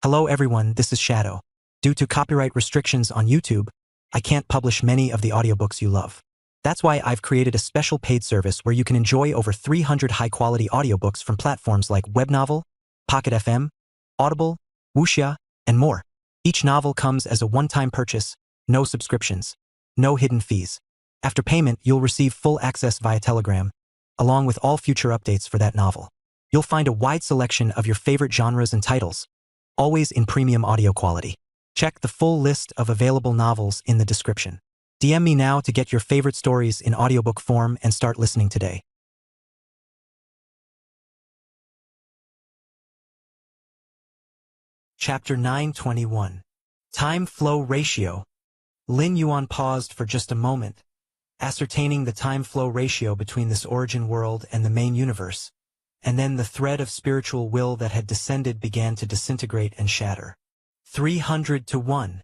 Hello everyone, this is Shadow. Due to copyright restrictions on YouTube, I can't publish many of the audiobooks you love. That's why I've created a special paid service where you can enjoy over 300 high-quality audiobooks from platforms like Webnovel, Pocket FM, Audible, Wuxia, and more. Each novel comes as a one-time purchase, no subscriptions, no hidden fees. After payment, you'll receive full access via Telegram, along with all future updates for that novel. You'll find a wide selection of your favorite genres and titles, always in premium audio quality. Check the full list of available novels in the description. DM me now to get your favorite stories in audiobook form and start listening today. Chapter 921. Time Flow Ratio. Lin Yuan paused for just a moment, ascertaining the time flow ratio between this origin world and the main universe, and then the thread of spiritual will that had descended began to disintegrate and shatter. 300 to 1.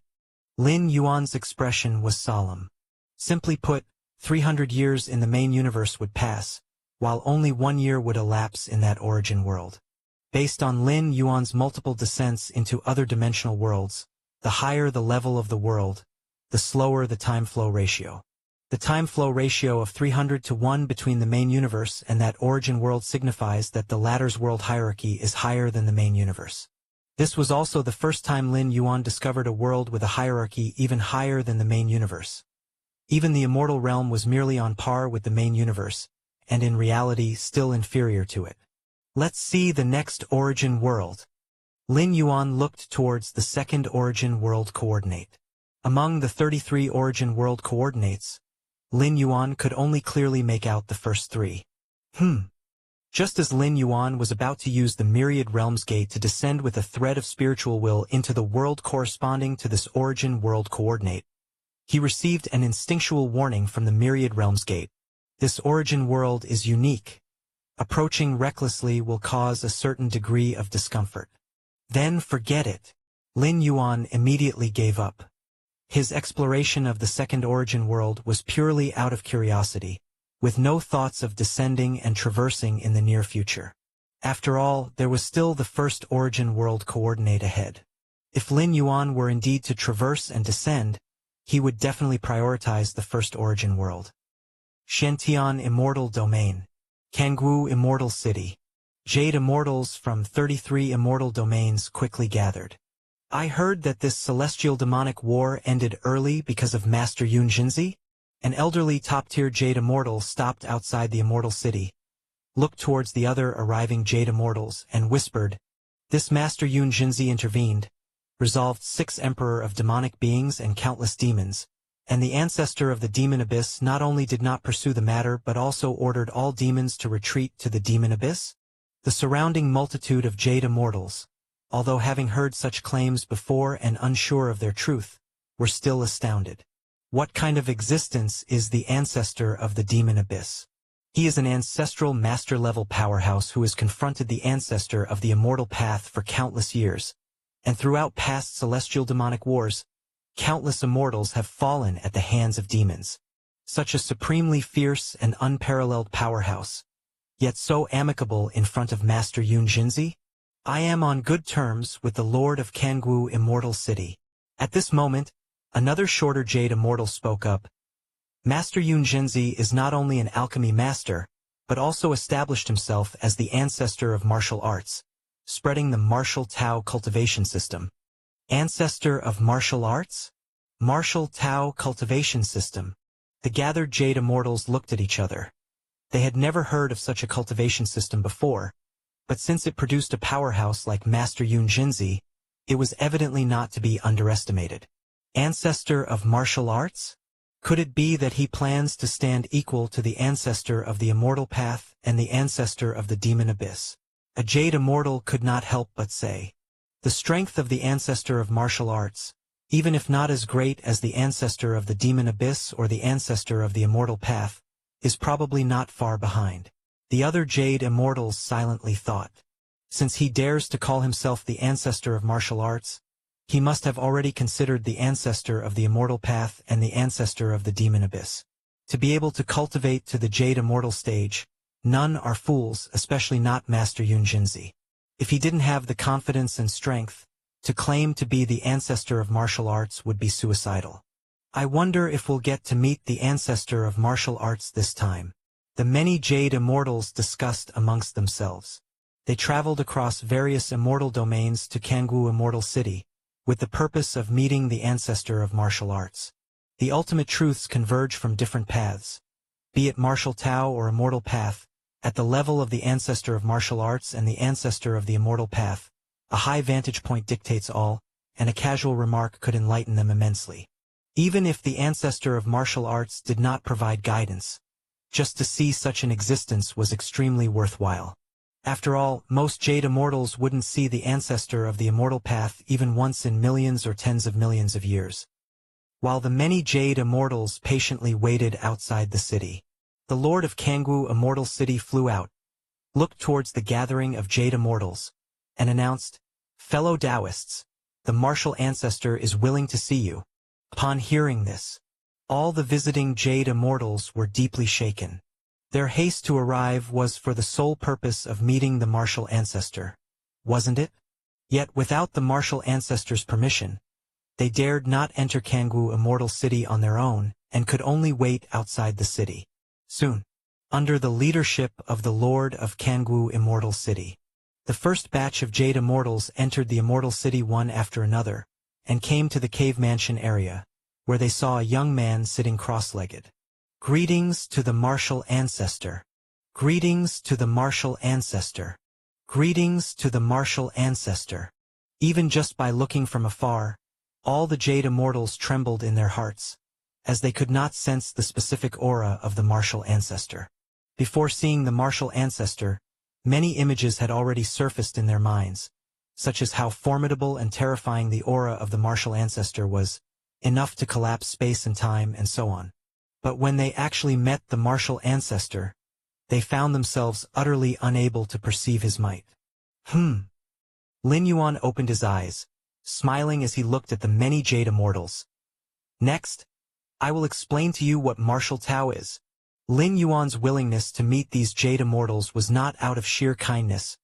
Lin Yuan's expression was solemn. Simply put, 300 years in the main universe would pass, while only 1 year would elapse in that origin world. Based on Lin Yuan's multiple descents into other dimensional worlds, the higher the level of the world, the slower the time flow ratio. The time flow ratio of 300 to 1 between the main universe and that origin world signifies that the latter's world hierarchy is higher than the main universe. This was also the first time Lin Yuan discovered a world with a hierarchy even higher than the main universe. Even the immortal realm was merely on par with the main universe, and in reality still inferior to it. Let's see the next origin world. Lin Yuan looked towards the second origin world coordinate. Among the 33 origin world coordinates, Lin Yuan could only clearly make out the first 3. Just as Lin Yuan was about to use the Myriad Realms Gate to descend with a thread of spiritual will into the world corresponding to this origin world coordinate, he received an instinctual warning from the Myriad Realms Gate. This origin world is unique. Approaching recklessly will cause a certain degree of discomfort. Then forget it. Lin Yuan immediately gave up. His exploration of the second origin world was purely out of curiosity, with no thoughts of descending and traversing in the near future. After all, there was still the first origin world coordinate ahead. If Lin Yuan were indeed to traverse and descend, he would definitely prioritize the first origin world. Shantian Immortal Domain. Kangwu Immortal City. Jade Immortals from 33 immortal domains quickly gathered. I heard that this celestial demonic war ended early because of Master Yun Jinzi? An elderly top-tier Jade Immortal stopped outside the Immortal City, looked towards the other arriving Jade Immortals, and whispered, "This Master Yun Jinzi intervened, resolved 6 Emperor of demonic beings and countless demons, and the ancestor of the demon abyss not only did not pursue the matter but also ordered all demons to retreat to the demon abyss?" The surrounding multitude of Jade Immortals, although having heard such claims before and unsure of their truth, were still astounded. What kind of existence is the ancestor of the demon abyss? He is an ancestral master-level powerhouse who has confronted the ancestor of the immortal path for countless years, and throughout past celestial demonic wars, countless immortals have fallen at the hands of demons. Such a supremely fierce and unparalleled powerhouse, yet so amicable in front of Master Yun Jinzi? I am on good terms with the Lord of Kangwu Immortal City. At this moment, another shorter Jade Immortal spoke up. Master Yun Jinzi is not only an alchemy master, but also established himself as the ancestor of martial arts, spreading the martial Tao cultivation system. Ancestor of martial arts? Martial Tao cultivation system. The gathered Jade Immortals looked at each other. They had never heard of such a cultivation system before, but since it produced a powerhouse like Master Yun Jinzi, it was evidently not to be underestimated. Ancestor of martial arts? Could it be that he plans to stand equal to the ancestor of the immortal path and the ancestor of the demon abyss? A Jade Immortal could not help but say, the strength of the ancestor of martial arts, even if not as great as the ancestor of the demon abyss or the ancestor of the immortal path, is probably not far behind. The other Jade Immortals silently thought. Since he dares to call himself the ancestor of martial arts, he must have already considered the ancestor of the immortal path and the ancestor of the demon abyss. To be able to cultivate to the Jade Immortal stage, none are fools, especially not Master Yun Jinzi. If he didn't have the confidence and strength, To claim to be the ancestor of martial arts would be suicidal. I wonder if we'll get to meet the ancestor of martial arts this time. The many Jade Immortals discussed amongst themselves. They traveled across various immortal domains to Kangwu Immortal City, with the purpose of meeting the ancestor of martial arts. The ultimate truths converge from different paths, be it martial Tao or immortal path. At the level of the ancestor of martial arts and the ancestor of the immortal path, a high vantage point dictates all, and a casual remark could enlighten them immensely. Even if the ancestor of martial arts did not provide guidance, just to see such an existence was extremely worthwhile. After all, most Jade Immortals wouldn't see the ancestor of the immortal path even once in millions or tens of millions of years. While the many Jade Immortals patiently waited outside the city, the Lord of Kangwu Immortal City flew out, looked towards the gathering of Jade Immortals, and announced, "Fellow Taoists, the martial ancestor is willing to see you." Upon hearing this, all the visiting Jade Immortals were deeply shaken. Their haste to arrive was for the sole purpose of meeting the martial ancestor, wasn't it? Yet without the martial ancestor's permission, they dared not enter Kangwu Immortal City on their own and could only wait outside the city. Soon, under the leadership of the Lord of Kangwu Immortal City, the first batch of Jade Immortals entered the Immortal City one after another, and came to the cave mansion area, where they saw a young man sitting cross-legged. Greetings to the martial ancestor. Greetings to the martial ancestor. Greetings to the martial ancestor. Even just by looking from afar, all the Jade Immortals trembled in their hearts, as they could not sense the specific aura of the martial ancestor. Before seeing the martial ancestor, many images had already surfaced in their minds, such as how formidable and terrifying the aura of the martial ancestor was, enough to collapse space and time and so on. But when they actually met the martial ancestor, they found themselves utterly unable to perceive his might. Lin Yuan opened his eyes, smiling as he looked at the many Jade Immortals. Next, I will explain to you what martial Tao is. Lin Yuan's willingness to meet these Jade Immortals was not out of sheer kindness,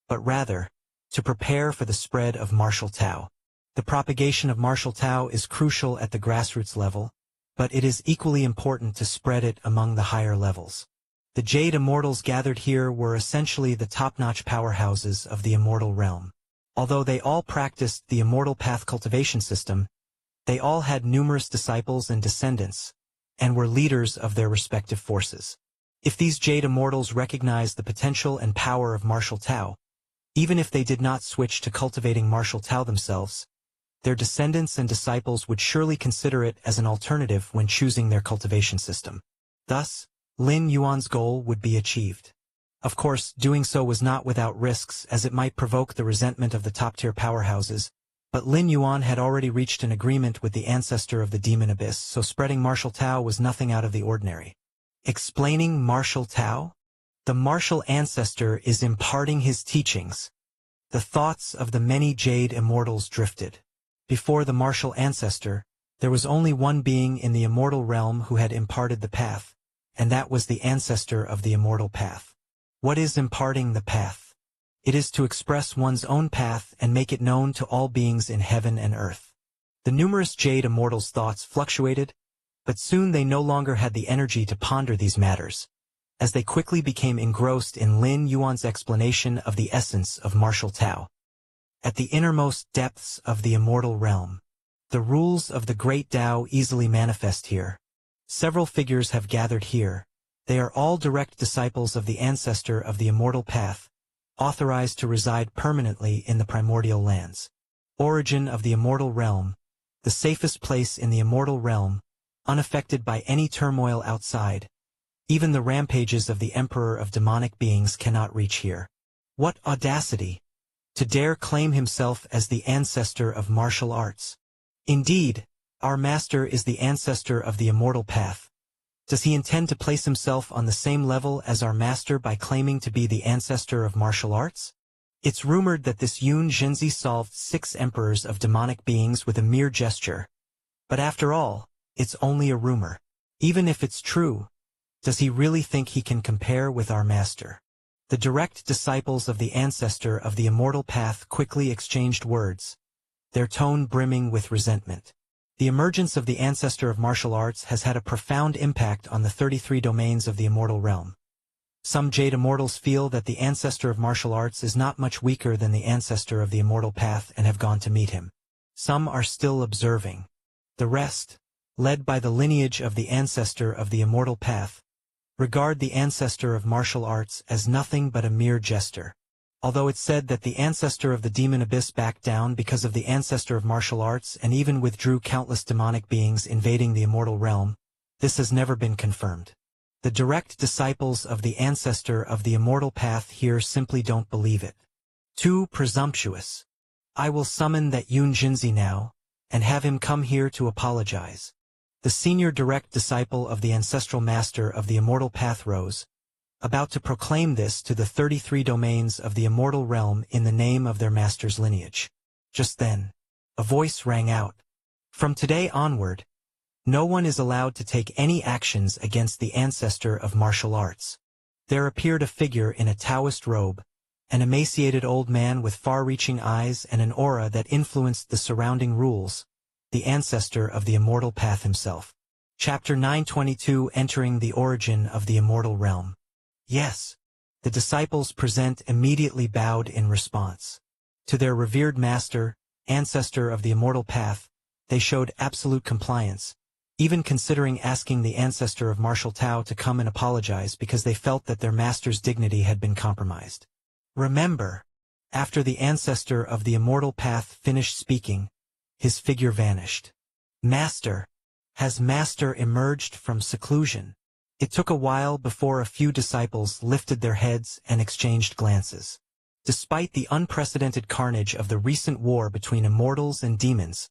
but rather, to prepare for the spread of martial Tao. The propagation of martial Tao is crucial at the grassroots level, but it is equally important to spread it among the higher levels. The Jade Immortals gathered here were essentially the top-notch powerhouses of the immortal realm. Although they all practiced the immortal path cultivation system, they all had numerous disciples and descendants, and were leaders of their respective forces. If these Jade Immortals recognized the potential and power of martial Tao, even if they did not switch to cultivating martial Tao themselves, their descendants and disciples would surely consider it as an alternative when choosing their cultivation system. Thus, Lin Yuan's goal would be achieved. Of course, doing so was not without risks, as it might provoke the resentment of the top-tier powerhouses, but Lin Yuan had already reached an agreement with the ancestor of the Demon Abyss, so spreading martial Tao was nothing out of the ordinary. Explaining martial Tao? The martial ancestor is imparting his teachings. The thoughts of the many Jade Immortals drifted. Before the martial ancestor, there was only one being in the immortal realm who had imparted the path, and that was the ancestor of the immortal path. What is imparting the path? It is to express one's own path and make it known to all beings in heaven and earth. The numerous Jade Immortals' thoughts fluctuated, but soon they no longer had the energy to ponder these matters, as they quickly became engrossed in Lin Yuan's explanation of the essence of martial Tao. At the innermost depths of the immortal realm, the rules of the great Tao easily manifest here. Several figures have gathered here. They are all direct disciples of the ancestor of the immortal path, authorized to reside permanently in the primordial lands. Origin of the immortal realm, the safest place in the immortal realm, unaffected by any turmoil outside. Even the rampages of the Emperor of demonic beings cannot reach here. What audacity! To dare claim himself as the ancestor of martial arts. Indeed, our master is the ancestor of the immortal path. Does he intend to place himself on the same level as our master by claiming to be the ancestor of martial arts? It's rumored that this Yun Zhenzi solved 6 emperors of demonic beings with a mere gesture. But after all, it's only a rumor. Even if it's true, does he really think he can compare with our master? The direct disciples of the ancestor of the immortal path quickly exchanged words, their tone brimming with resentment. The emergence of the ancestor of martial arts has had a profound impact on the 33 domains of the immortal realm. Some Jade Immortals feel that the ancestor of martial arts is not much weaker than the ancestor of the immortal path and have gone to meet him. Some are still observing. The rest, led by the lineage of the ancestor of the immortal path, regard the ancestor of martial arts as nothing but a mere jester. Although it's said that the ancestor of the demon abyss backed down because of the ancestor of martial arts and even withdrew countless demonic beings invading the immortal realm, this has never been confirmed. The direct disciples of the ancestor of the immortal path here simply don't believe it. Too presumptuous. I will summon that Yun Jinzi now, and have him come here to apologize. The senior direct disciple of the ancestral master of the immortal path rose, about to proclaim this to the 33 domains of the immortal realm in the name of their master's lineage. Just then, a voice rang out. From today onward, no one is allowed to take any actions against the ancestor of martial arts. There appeared a figure in a Taoist robe, an emaciated old man with far-reaching eyes and an aura that influenced the surrounding rules, the ancestor of the immortal path himself. Chapter 922 Entering the Origin of the Immortal Realm. Yes, the disciples present immediately bowed in response. To their revered master, ancestor of the immortal path, they showed absolute compliance, even considering asking the ancestor of martial Tao to come and apologize because they felt that their master's dignity had been compromised. Remember, after the ancestor of the immortal path finished speaking, his figure vanished. Master. Has Master emerged from seclusion? It took a while before a few disciples lifted their heads and exchanged glances. Despite the unprecedented carnage of the recent war between immortals and demons,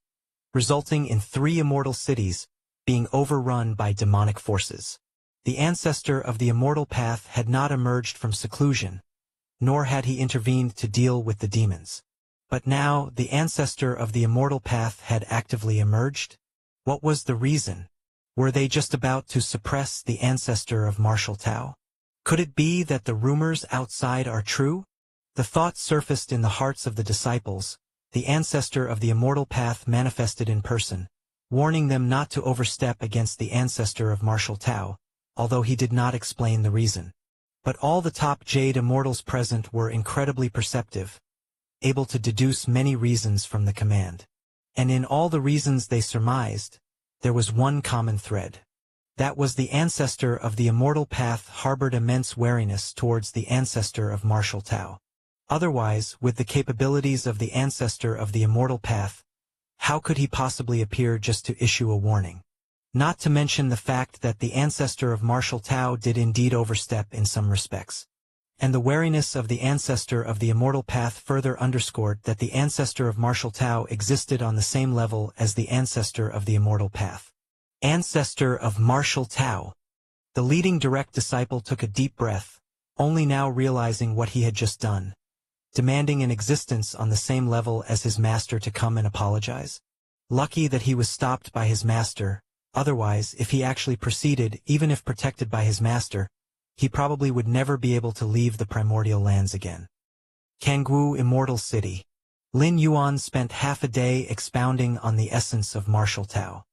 resulting in 3 immortal cities being overrun by demonic forces, the ancestor of the immortal path had not emerged from seclusion, nor had he intervened to deal with the demons. But now the ancestor of the immortal path had actively emerged? What was the reason? Were they just about to suppress the ancestor of martial Tao? Could it be that the rumors outside are true? The thought surfaced in the hearts of the disciples. The ancestor of the immortal path manifested in person, warning them not to overstep against the ancestor of martial Tao, although he did not explain the reason. But all the top Jade Immortals present were incredibly perceptive, able to deduce many reasons from the command. And in all the reasons they surmised, there was one common thread. That was the ancestor of the immortal path harbored immense wariness towards the ancestor of martial Tao. Otherwise, with the capabilities of the ancestor of the immortal path, how could he possibly appear just to issue a warning? Not to mention the fact that the ancestor of martial Tao did indeed overstep in some respects. And the wariness of the ancestor of the immortal path further underscored that the ancestor of martial Tao existed on the same level as the ancestor of the immortal path. Ancestor of martial Tao. The leading direct disciple took a deep breath, only now realizing what he had just done, demanding an existence on the same level as his master to come and apologize. Lucky that he was stopped by his master, otherwise, if he actually proceeded, even if protected by his master, he probably would never be able to leave the primordial lands again. Kangwu Immortal City. Lin Yuan spent half a day expounding on the essence of martial Tao.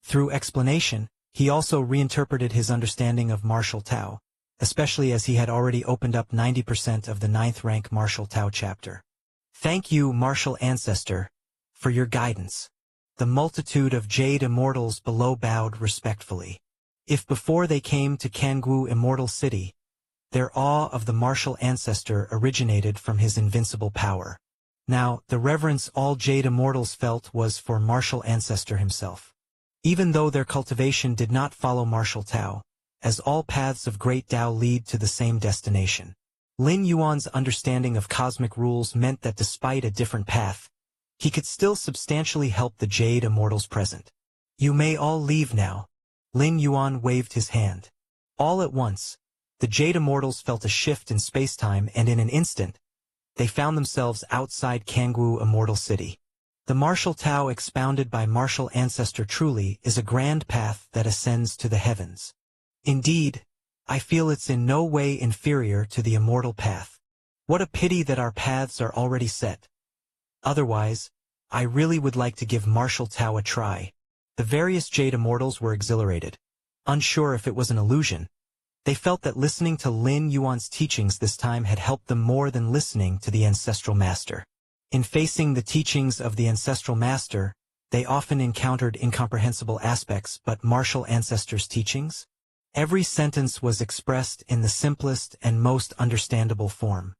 Through explanation, he also reinterpreted his understanding of martial Tao, especially as he had already opened up 90% of the 9th rank martial Tao chapter. Thank you, martial ancestor, for your guidance. The multitude of Jade Immortals below bowed respectfully. If before they came to Kangwu Immortal City, their awe of the martial ancestor originated from his invincible power. Now, the reverence all Jade Immortals felt was for martial ancestor himself. Even though their cultivation did not follow martial Tao, as all paths of great Tao lead to the same destination. Lin Yuan's understanding of cosmic rules meant that despite a different path, he could still substantially help the Jade Immortals present. You may all leave now. Lin Yuan waved his hand. All at once, the Jade Immortals felt a shift in space-time and in an instant, they found themselves outside Kangwu Immortal City. The martial Tao expounded by martial ancestor truly is a grand path that ascends to the heavens. Indeed, I feel it's in no way inferior to the immortal path. What a pity that our paths are already set. Otherwise, I really would like to give martial Tao a try. The various Jade Immortals were exhilarated. Unsure if it was an illusion, they felt that listening to Lin Yuan's teachings this time had helped them more than listening to the ancestral master. In facing the teachings of the ancestral master, they often encountered incomprehensible aspects, but martial ancestors' teachings? Every sentence was expressed in the simplest and most understandable form.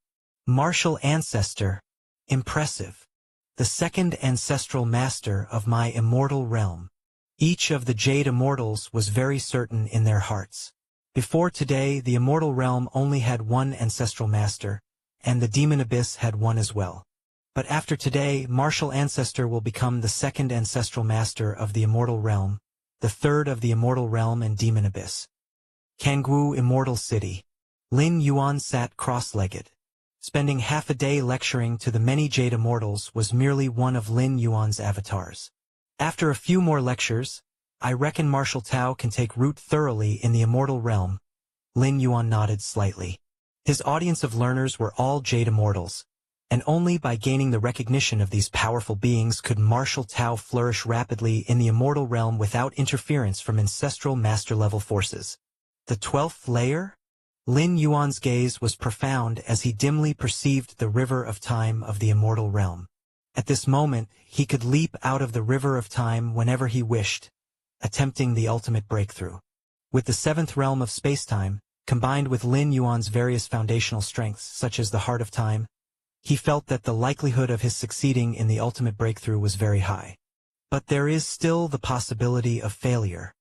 Martial ancestor. Impressive. The second ancestral master of my immortal realm. Each of the Jade Immortals was very certain in their hearts. Before today, the immortal realm only had one ancestral master, and the demon abyss had one as well. But after today, martial ancestor will become the second ancestral master of the immortal realm, the third of the immortal realm and demon abyss. Kangwu Immortal City. Lin Yuan sat cross-legged. Spending half a day lecturing to the many Jade Immortals was merely one of Lin Yuan's avatars. After a few more lectures, I reckon martial Tao can take root thoroughly in the immortal realm. Lin Yuan nodded slightly. His audience of learners were all Jade Immortals, and only by gaining the recognition of these powerful beings could martial Tao flourish rapidly in the immortal realm without interference from ancestral master-level forces. The 12th layer? Lin Yuan's gaze was profound as he dimly perceived the river of time of the immortal realm. At this moment, he could leap out of the river of time whenever he wished, attempting the ultimate breakthrough. With the 7th realm of spacetime, combined with Lin Yuan's various foundational strengths such as the heart of time, he felt that the likelihood of his succeeding in the ultimate breakthrough was very high. But there is still the possibility of failure.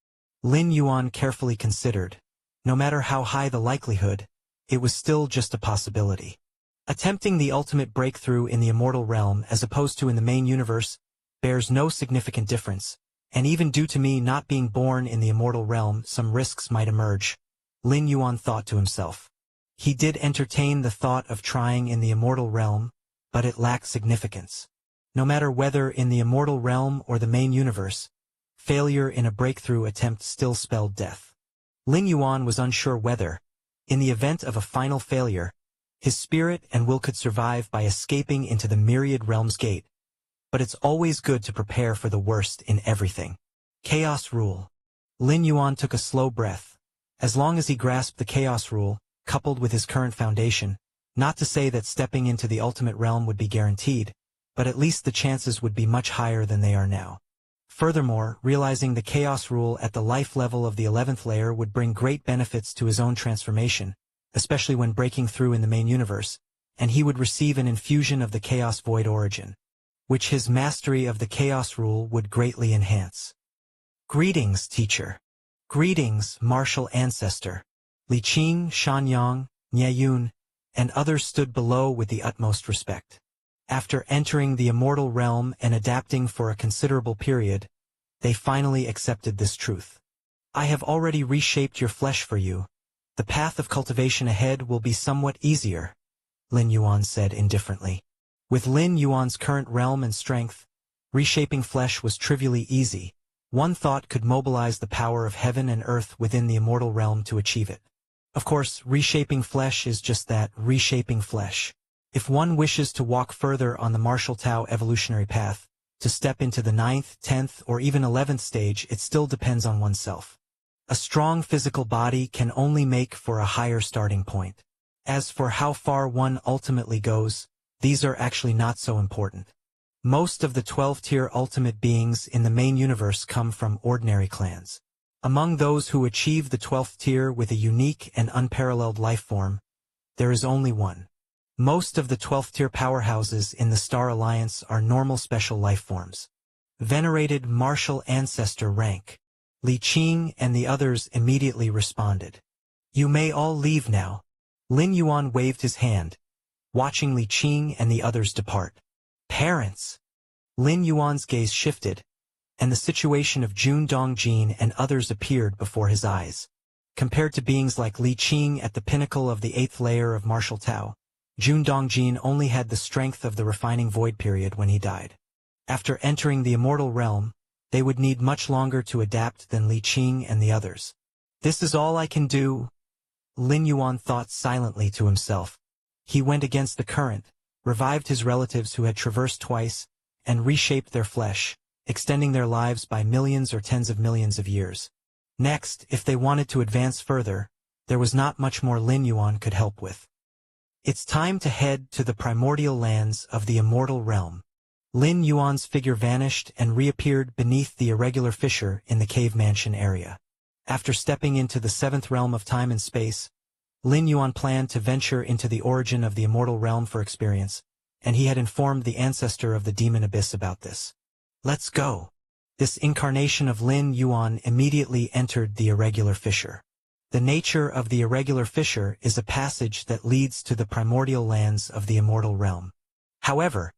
Lin Yuan carefully considered. No matter how high the likelihood, it was still just a possibility. Attempting the ultimate breakthrough in the immortal realm as opposed to in the main universe bears no significant difference, and even due to me not being born in the immortal realm, some risks might emerge, Lin Yuan thought to himself. He did entertain the thought of trying in the immortal realm, but it lacked significance. No matter whether in the immortal realm or the main universe, failure in a breakthrough attempt still spelled death. Lin Yuan was unsure whether, in the event of a final failure, his spirit and will could survive by escaping into the myriad realms gate. But it's always good to prepare for the worst in everything. Chaos rule. Lin Yuan took a slow breath. As long as he grasped the chaos rule, coupled with his current foundation, not to say that stepping into the ultimate realm would be guaranteed, but at least the chances would be much higher than they are now. Furthermore, realizing the chaos rule at the life level of the 11th layer would bring great benefits to his own transformation, especially when breaking through in the main universe, and he would receive an infusion of the chaos void origin, which his mastery of the chaos rule would greatly enhance. Greetings, teacher. Greetings, martial ancestor. Li Qing, Shanyang, Nie Yun, and others stood below with the utmost respect. After entering the immortal realm and adapting for a considerable period, they finally accepted this truth. I have already reshaped your flesh for you. The path of cultivation ahead will be somewhat easier, Lin Yuan said indifferently. With Lin Yuan's current realm and strength, reshaping flesh was trivially easy. One thought could mobilize the power of heaven and earth within the immortal realm to achieve it. Of course, reshaping flesh is just that, reshaping flesh. If one wishes to walk further on the martial Tao evolutionary path, to step into the 9th, 10th, or even 11th stage, it still depends on oneself. A strong physical body can only make for a higher starting point. As for how far one ultimately goes, these are actually not so important. Most of the 12-tier ultimate beings in the main universe come from ordinary clans. Among those who achieve the 12th tier with a unique and unparalleled life form, there is only one. Most of the 12th tier powerhouses in the Star Alliance are normal special life forms. Venerated martial ancestor rank. Li Qing and the others immediately responded. You may all leave now. Lin Yuan waved his hand, watching Li Qing and the others depart. Parents! Lin Yuan's gaze shifted, and the situation of Jun Dongjin and others appeared before his eyes. Compared to beings like Li Qing at the pinnacle of the 8th layer of martial Tao, Jun Dongjin only had the strength of the refining void period when he died. After entering the immortal realm, they would need much longer to adapt than Li Qing and the others. This is all I can do, Lin Yuan thought silently to himself. He went against the current, revived his relatives who had traversed twice, and reshaped their flesh, extending their lives by millions or tens of millions of years. Next, if they wanted to advance further, there was not much more Lin Yuan could help with. It's time to head to the primordial lands of the immortal realm. Lin Yuan's figure vanished and reappeared beneath the irregular fissure in the cave mansion area. After stepping into the seventh realm of time and space, Lin Yuan planned to venture into the origin of the immortal realm for experience, and he had informed the ancestor of the demon abyss about this. Let's go. This incarnation of Lin Yuan immediately entered the irregular fissure. The nature of the irregular fissure is a passage that leads to the primordial lands of the immortal realm. However,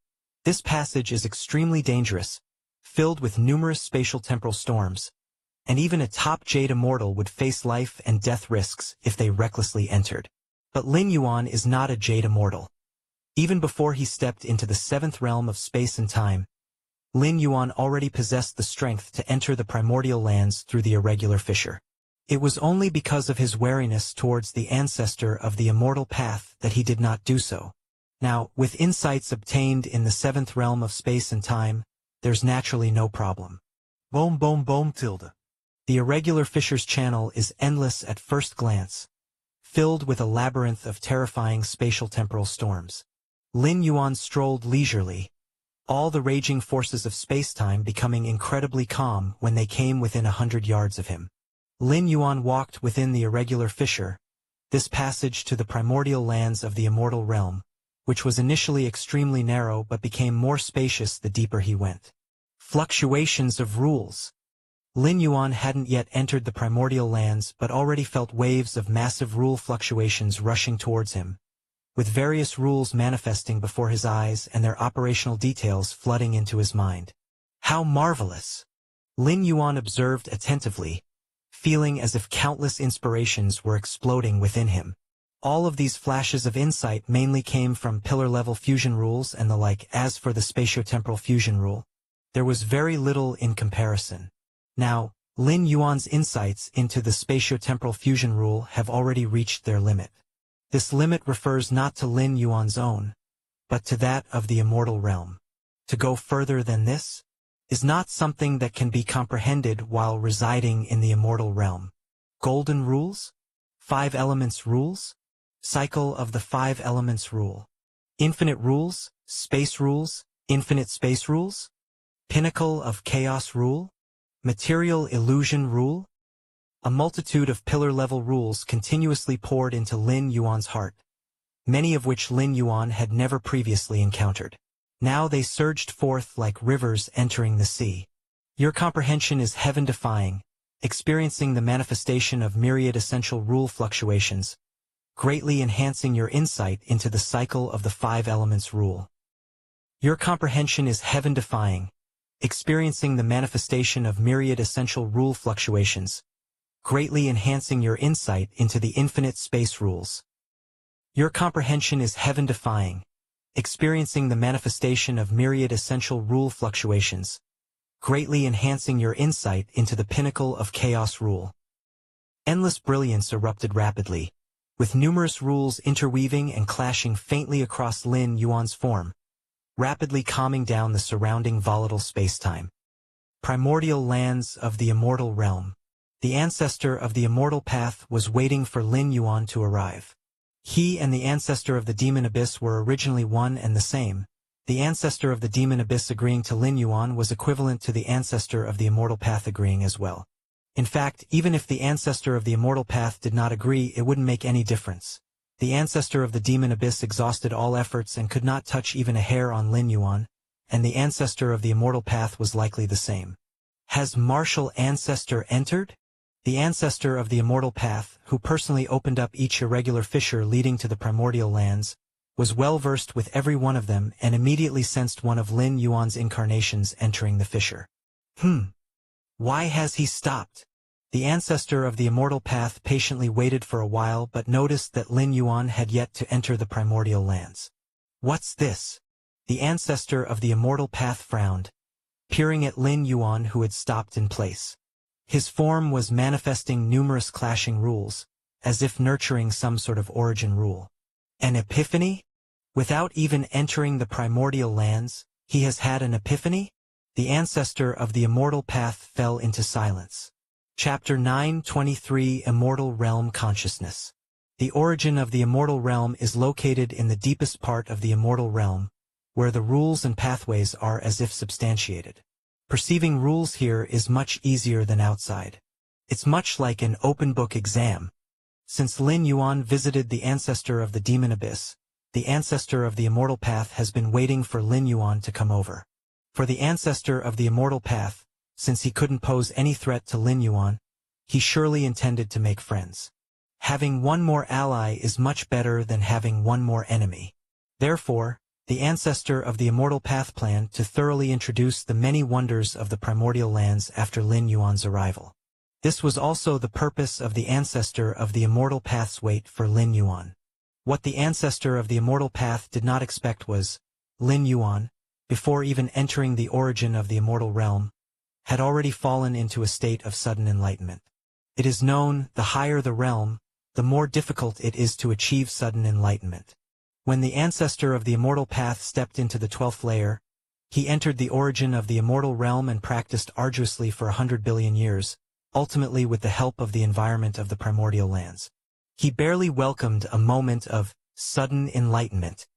this passage is extremely dangerous, filled with numerous spatial temporal storms, and even a top jade immortal would face life and death risks if they recklessly entered. But Lin Yuan is not a jade immortal. Even before he stepped into the seventh realm of space and time, Lin Yuan already possessed the strength to enter the primordial lands through the irregular fissure. It was only because of his wariness towards the ancestor of the immortal path that he did not do so. Now, with insights obtained in the seventh realm of space and time, there's naturally no problem. Boom boom boom tilde. The irregular fissure's channel is endless at first glance, filled with a labyrinth of terrifying spatial temporal storms. Lin Yuan strolled leisurely, all the raging forces of space-time becoming incredibly calm when they came within 100 yards of him. Lin Yuan walked within the irregular fissure, this passage to the primordial lands of the immortal realm, which was initially extremely narrow but became more spacious the deeper he went. Fluctuations of rules. Lin Yuan hadn't yet entered the primordial lands but already felt waves of massive rule fluctuations rushing towards him, with various rules manifesting before his eyes and their operational details flooding into his mind. How marvelous! Lin Yuan observed attentively, feeling as if countless inspirations were exploding within him. All of these flashes of insight mainly came from pillar-level fusion rules and the like. As for the spatiotemporal fusion rule, there was very little in comparison. Now, Lin Yuan's insights into the spatiotemporal fusion rule have already reached their limit. This limit refers not to Lin Yuan's own, but to that of the immortal realm. To go further than this is not something that can be comprehended while residing in the immortal realm. Golden rules? 5 elements rules? Cycle of the 5 elements rule. Infinite rules? Space rules? Infinite space rules? Pinnacle of chaos rule? Material illusion rule? A multitude of pillar-level rules continuously poured into Lin Yuan's heart, many of which Lin Yuan had never previously encountered. Now they surged forth like rivers entering the sea. Your comprehension is heaven-defying, experiencing the manifestation of myriad essential rule fluctuations, greatly enhancing your insight into the cycle of the 5 elements rule. Your comprehension is heaven-defying, experiencing the manifestation of myriad essential rule fluctuations, greatly enhancing your insight into the infinite space rules. Your comprehension is heaven-defying, experiencing the manifestation of myriad essential rule fluctuations, greatly enhancing your insight into the pinnacle of chaos rule. Endless brilliance erupted rapidly, with numerous rules interweaving and clashing faintly across Lin Yuan's form, rapidly calming down the surrounding volatile space-time. Primordial lands of the immortal realm. The ancestor of the immortal path was waiting for Lin Yuan to arrive. He and the ancestor of the demon abyss were originally one and the same. The ancestor of the demon abyss agreeing to Lin Yuan was equivalent to the ancestor of the immortal path agreeing as well. In fact, even if the ancestor of the immortal path did not agree, it wouldn't make any difference. The ancestor of the demon abyss exhausted all efforts and could not touch even a hair on Lin Yuan, and the ancestor of the immortal path was likely the same. Has martial ancestor entered? The ancestor of the immortal path, who personally opened up each irregular fissure leading to the primordial lands, was well versed with every one of them and immediately sensed one of Lin Yuan's incarnations entering the fissure. Why has he stopped? The ancestor of the immortal path patiently waited for a while but noticed that Lin Yuan had yet to enter the primordial lands. What's this? The ancestor of the immortal path frowned, peering at Lin Yuan who had stopped in place. His form was manifesting numerous clashing rules, as if nurturing some sort of origin rule. An epiphany? Without even entering the primordial lands, He has had an epiphany? The ancestor of the immortal path fell into silence. Chapter 9:23 Immortal Realm Consciousness. The origin of the immortal realm is located in the deepest part of the immortal realm, where the rules and pathways are as if substantiated. Perceiving rules here is much easier than outside. It's much like an open-book exam. Since Lin Yuan visited the ancestor of the demon abyss, the ancestor of the immortal path has been waiting for Lin Yuan to come over. For the ancestor of the immortal path, since he couldn't pose any threat to Lin Yuan, he surely intended to make friends. Having one more ally is much better than having one more enemy. Therefore, the ancestor of the immortal path planned to thoroughly introduce the many wonders of the primordial lands after Lin Yuan's arrival. This was also the purpose of the ancestor of the immortal path's wait for Lin Yuan. What the ancestor of the immortal path did not expect was, Lin Yuan, before even entering the origin of the immortal realm, had already fallen into a state of sudden enlightenment. It is known, the higher the realm, the more difficult it is to achieve sudden enlightenment. When the ancestor of the immortal path stepped into the 12th layer, he entered the origin of the immortal realm and practiced arduously for 100 billion years, ultimately with the help of the environment of the primordial lands. He barely welcomed a moment of sudden enlightenment.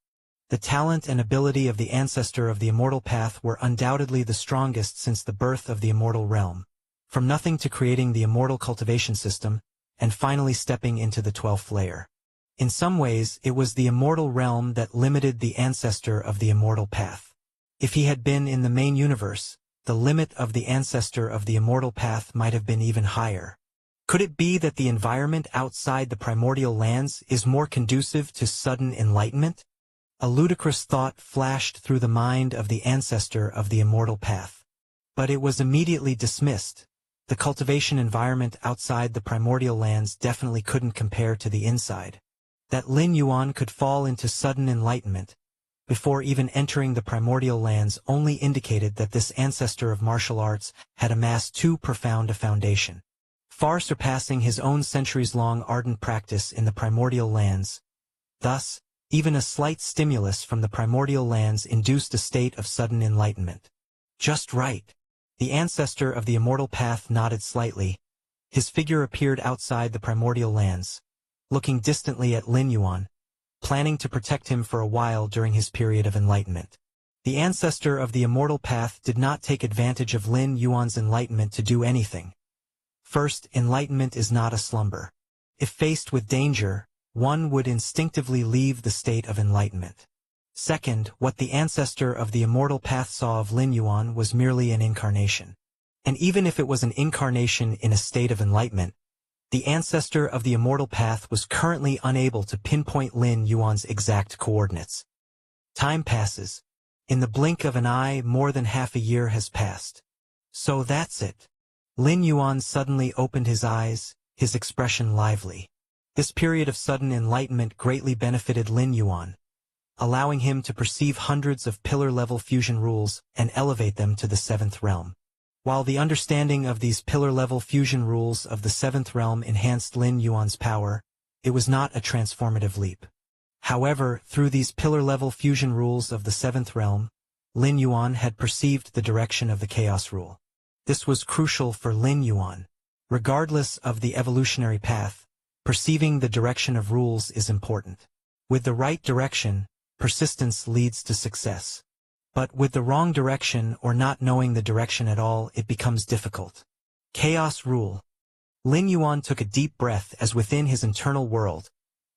The talent and ability of the ancestor of the immortal path were undoubtedly the strongest since the birth of the immortal realm, from nothing to creating the immortal cultivation system, and finally stepping into the 12th layer. In some ways, it was the immortal realm that limited the ancestor of the immortal path. If he had been in the main universe, the limit of the ancestor of the immortal path might have been even higher. Could it be that the environment outside the primordial lands is more conducive to sudden enlightenment? A ludicrous thought flashed through the mind of the ancestor of the immortal path. But it was immediately dismissed. The cultivation environment outside the primordial lands definitely couldn't compare to the inside. That Lin Yuan could fall into sudden enlightenment before even entering the primordial lands only indicated that this ancestor of martial arts had amassed too profound a foundation, far surpassing his own centuries-long ardent practice in the primordial lands. Thus, even a slight stimulus from the primordial lands induced a state of sudden enlightenment. Just right. The ancestor of the immortal path nodded slightly. His figure appeared outside the primordial lands, looking distantly at Lin Yuan, planning to protect him for a while during his period of enlightenment. The ancestor of the immortal path did not take advantage of Lin Yuan's enlightenment to do anything. First, enlightenment is not a slumber. If faced with danger, one would instinctively leave the state of enlightenment. Second, what the ancestor of the immortal path saw of Lin Yuan was merely an incarnation. And even if it was an incarnation in a state of enlightenment, the ancestor of the immortal path was currently unable to pinpoint Lin Yuan's exact coordinates. Time passes. In the blink of an eye, more than half a year has passed. So that's it. Lin Yuan suddenly opened his eyes, his expression lively. This period of sudden enlightenment greatly benefited Lin Yuan, allowing him to perceive hundreds of pillar-level fusion rules and elevate them to the 7th realm. While the understanding of these pillar-level fusion rules of the 7th realm enhanced Lin Yuan's power, it was not a transformative leap. However, through these pillar-level fusion rules of the 7th realm, Lin Yuan had perceived the direction of the chaos rule. This was crucial for Lin Yuan. Regardless of the evolutionary path, perceiving the direction of rules is important. With the right direction, persistence leads to success. But with the wrong direction or not knowing the direction at all, it becomes difficult. Chaos rule. Lin Yuan took a deep breath as within his internal world,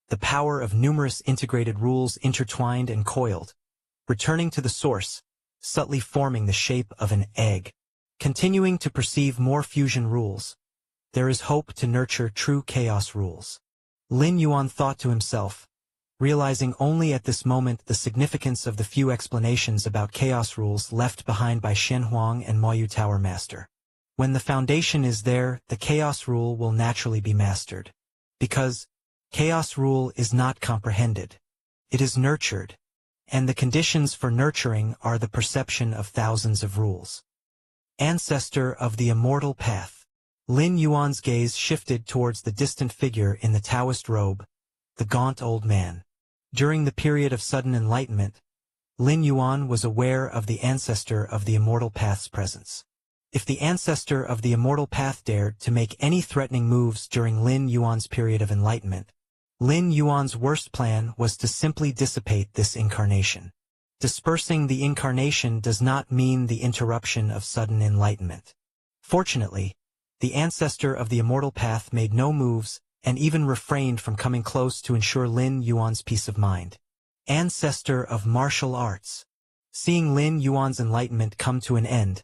the power of numerous integrated rules intertwined and coiled, returning to the source, subtly forming the shape of an egg. Continuing to perceive more fusion rules, there is hope to nurture true chaos rules. Lin Yuan thought to himself, realizing only at this moment the significance of the few explanations about chaos rules left behind by Shen Huang and Moyu Tower Master. When the foundation is there, the chaos rule will naturally be mastered. Because chaos rule is not comprehended. It is nurtured. And the conditions for nurturing are the perception of thousands of rules. Ancestor of the immortal path. Lin Yuan's gaze shifted towards the distant figure in the Taoist robe, the gaunt old man. During the period of sudden enlightenment, Lin Yuan was aware of the ancestor of the Immortal Path's presence. If the ancestor of the Immortal Path dared to make any threatening moves during Lin Yuan's period of enlightenment, Lin Yuan's worst plan was to simply dissipate this incarnation. Dispersing the incarnation does not mean the interruption of sudden enlightenment. Fortunately, the ancestor of the Immortal Path made no moves and even refrained from coming close to ensure Lin Yuan's peace of mind. Ancestor of martial arts. Seeing Lin Yuan's enlightenment come to an end,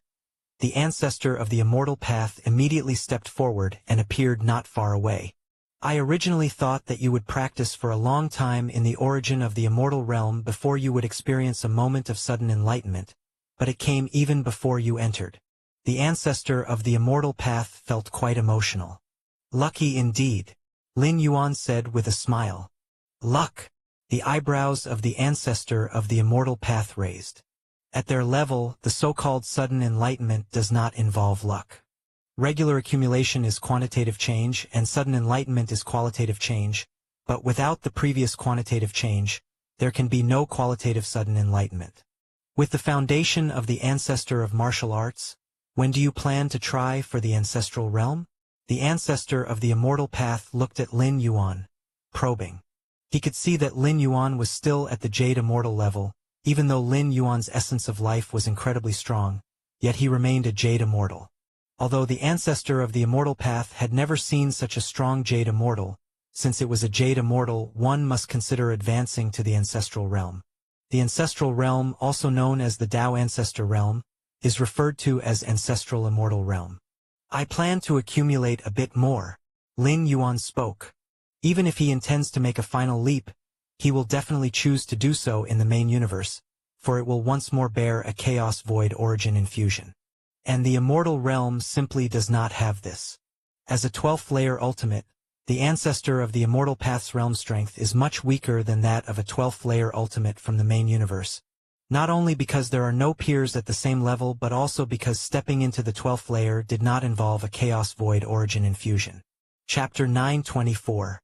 the ancestor of the Immortal Path immediately stepped forward and appeared not far away. I originally thought that you would practice for a long time in the origin of the immortal realm before you would experience a moment of sudden enlightenment, but it came even before you entered. The ancestor of the Immortal Path felt quite emotional. Lucky indeed, Lin Yuan said with a smile. Luck. The eyebrows of the ancestor of the Immortal Path raised. At their level, the so-called sudden enlightenment does not involve luck. Regular accumulation is quantitative change and sudden enlightenment is qualitative change, but without the previous quantitative change, there can be no qualitative sudden enlightenment. With the foundation of the ancestor of martial arts, when do you plan to try for the ancestral realm? The ancestor of the Immortal Path looked at Lin Yuan, probing. He could see that Lin Yuan was still at the Jade Immortal level, even though Lin Yuan's essence of life was incredibly strong, yet he remained a Jade Immortal. Although the ancestor of the Immortal Path had never seen such a strong Jade Immortal, since it was a Jade Immortal, one must consider advancing to the ancestral realm. The ancestral realm, also known as the Tao Ancestor Realm, is referred to as Ancestral Immortal Realm. I plan to accumulate a bit more, Lin Yuan spoke. Even if he intends to make a final leap, he will definitely choose to do so in the main universe, for it will once more bear a chaos void origin infusion. And the immortal realm simply does not have this. As a 12th layer ultimate, the ancestor of the Immortal Path's realm strength is much weaker than that of a 12th layer ultimate from the main universe. Not only because there are no peers at the same level but also because stepping into the 12th layer did not involve a chaos void origin infusion. Chapter 924.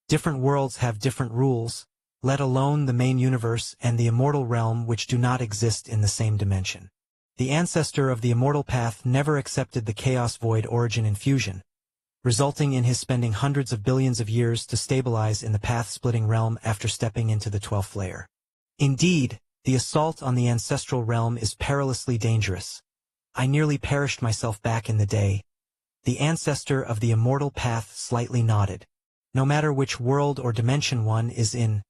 Different worlds have different rules, let alone the main universe and the immortal realm which do not exist in the same dimension. The ancestor of the Immortal Path never accepted the Chaos Void origin infusion, resulting in his spending hundreds of billions of years to stabilize in the path-splitting realm after stepping into the 12th layer. Indeed, the assault on the ancestral realm is perilously dangerous. I nearly perished myself back in the day. The ancestor of the Immortal Path slightly nodded. No matter which world or dimension one is in,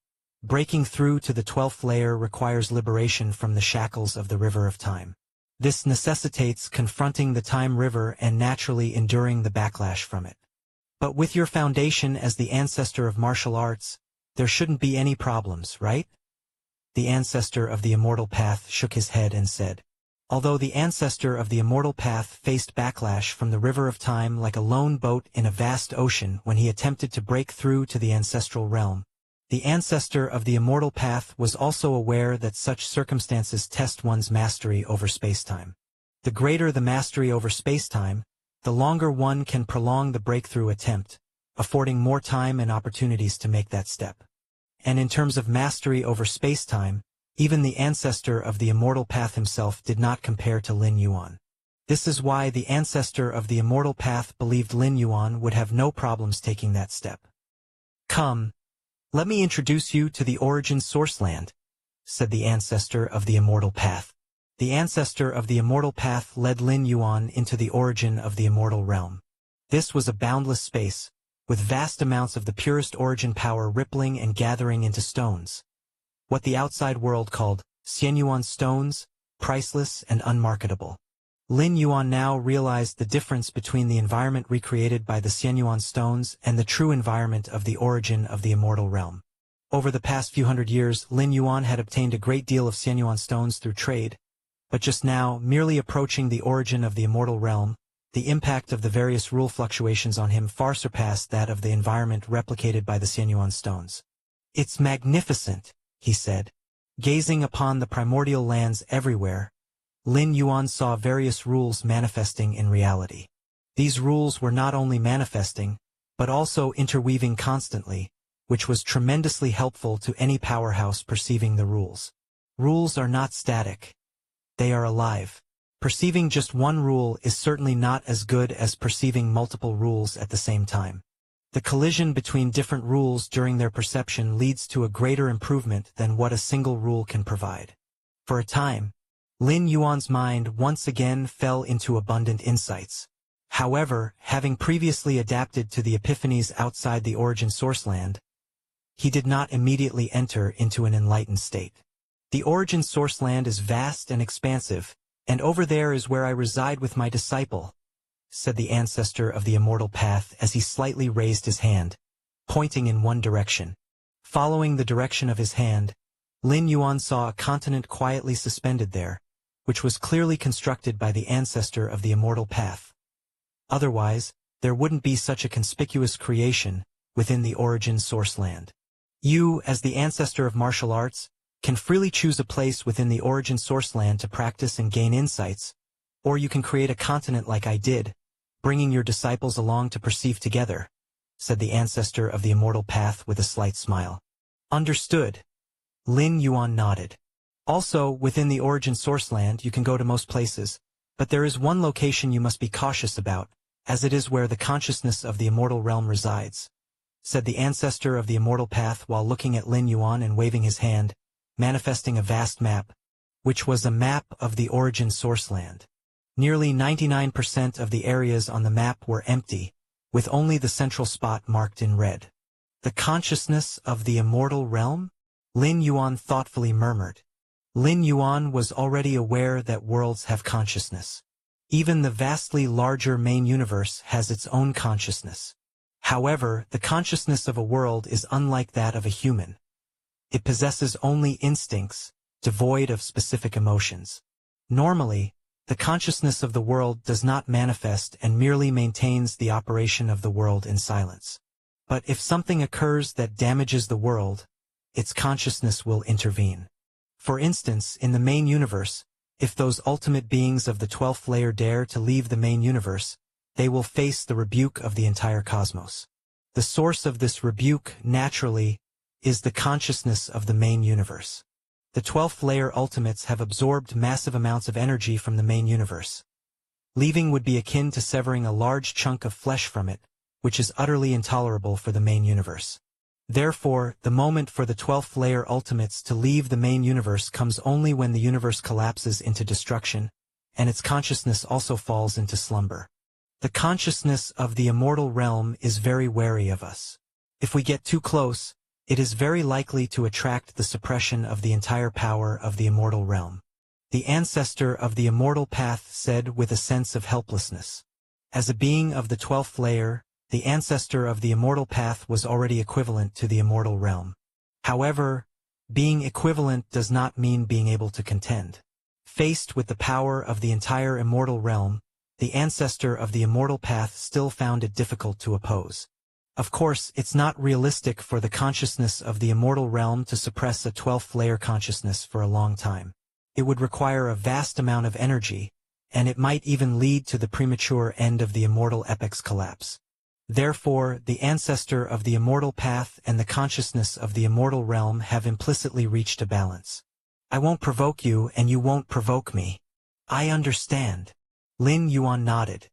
breaking through to the 12th layer requires liberation from the shackles of the river of time. This necessitates confronting the time river and naturally enduring the backlash from it. But with your foundation as the ancestor of martial arts, there shouldn't be any problems, right? The ancestor of the Immortal Path shook his head and said. Although the ancestor of the Immortal Path faced backlash from the river of time like a lone boat in a vast ocean when he attempted to break through to the ancestral realm, the ancestor of the Immortal Path was also aware that such circumstances test one's mastery over spacetime. The greater the mastery over spacetime, the longer one can prolong the breakthrough attempt, affording more time and opportunities to make that step. And in terms of mastery over spacetime, even the ancestor of the Immortal Path himself did not compare to Lin Yuan. This is why the ancestor of the Immortal Path believed Lin Yuan would have no problems taking that step. Come, let me introduce you to the origin source land, said the ancestor of the Immortal Path. The ancestor of the Immortal Path led Lin Yuan into the origin of the immortal realm. This was a boundless space, with vast amounts of the purest origin power rippling and gathering into stones. What the outside world called Xianyuan stones, priceless and unmarketable. Lin Yuan now realized the difference between the environment recreated by the Xianyuan stones and the true environment of the origin of the immortal realm. Over the past few hundred years, Lin Yuan had obtained a great deal of Xianyuan stones through trade, but just now, merely approaching the origin of the immortal realm, the impact of the various rule fluctuations on him far surpassed that of the environment replicated by the Xianyuan stones. It's magnificent, he said. Gazing upon the primordial lands everywhere, Lin Yuan saw various rules manifesting in reality. These rules were not only manifesting, but also interweaving constantly, which was tremendously helpful to any powerhouse perceiving the rules. Rules are not static. They are alive. Perceiving just one rule is certainly not as good as perceiving multiple rules at the same time. The collision between different rules during their perception leads to a greater improvement than what a single rule can provide. For a time, Lin Yuan's mind once again fell into abundant insights. However, having previously adapted to the epiphanies outside the origin source land, he did not immediately enter into an enlightened state. The origin source land is vast and expansive, and over there is where I reside with my disciple, said the ancestor of the immortal path as he slightly raised his hand, pointing in one direction. Following the direction of his hand, Lin Yuan saw a continent quietly suspended there, which was clearly constructed by the ancestor of the immortal path. Otherwise, there wouldn't be such a conspicuous creation within the origin source land. You, as the ancestor of martial arts, can freely choose a place within the origin source land to practice and gain insights, or you can create a continent like I did, bringing your disciples along to perceive together, said the ancestor of the immortal path with a slight smile. Understood. Lin Yuan nodded. Also, within the origin source land you can go to most places, but there is one location you must be cautious about, as it is where the consciousness of the immortal realm resides, said the ancestor of the immortal path while looking at Lin Yuan and waving his hand, manifesting a vast map, which was a map of the origin source land. Nearly 99% of the areas on the map were empty, with only the central spot marked in red. The consciousness of the immortal realm? Lin Yuan thoughtfully murmured. Lin Yuan was already aware that worlds have consciousness. Even the vastly larger main universe has its own consciousness. However, the consciousness of a world is unlike that of a human. It possesses only instincts, devoid of specific emotions. Normally, the consciousness of the world does not manifest and merely maintains the operation of the world in silence. But if something occurs that damages the world, its consciousness will intervene. For instance, in the main universe, if those ultimate beings of the 12th layer dare to leave the main universe, they will face the rebuke of the entire cosmos. The source of this rebuke, naturally, is the consciousness of the main universe. The 12th layer ultimates have absorbed massive amounts of energy from the main universe. Leaving would be akin to severing a large chunk of flesh from it, which is utterly intolerable for the main universe. Therefore, the moment for the 12th layer ultimates to leave the main universe comes only when the universe collapses into destruction, and its consciousness also falls into slumber. The consciousness of the immortal realm is very wary of us. If we get too close, it is very likely to attract the suppression of the entire power of the immortal realm. The ancestor of the immortal path said with a sense of helplessness. As a being of the 12th layer, the ancestor of the immortal path was already equivalent to the immortal realm. However, being equivalent does not mean being able to contend. Faced with the power of the entire immortal realm, the ancestor of the immortal path still found it difficult to oppose. Of course, it's not realistic for the consciousness of the immortal realm to suppress a 12th layer consciousness for a long time. It would require a vast amount of energy, and it might even lead to the premature end of the immortal epic's collapse. Therefore, the ancestor of the immortal path and the consciousness of the immortal realm have implicitly reached a balance. I won't provoke you and you won't provoke me. I understand. Lin Yuan nodded.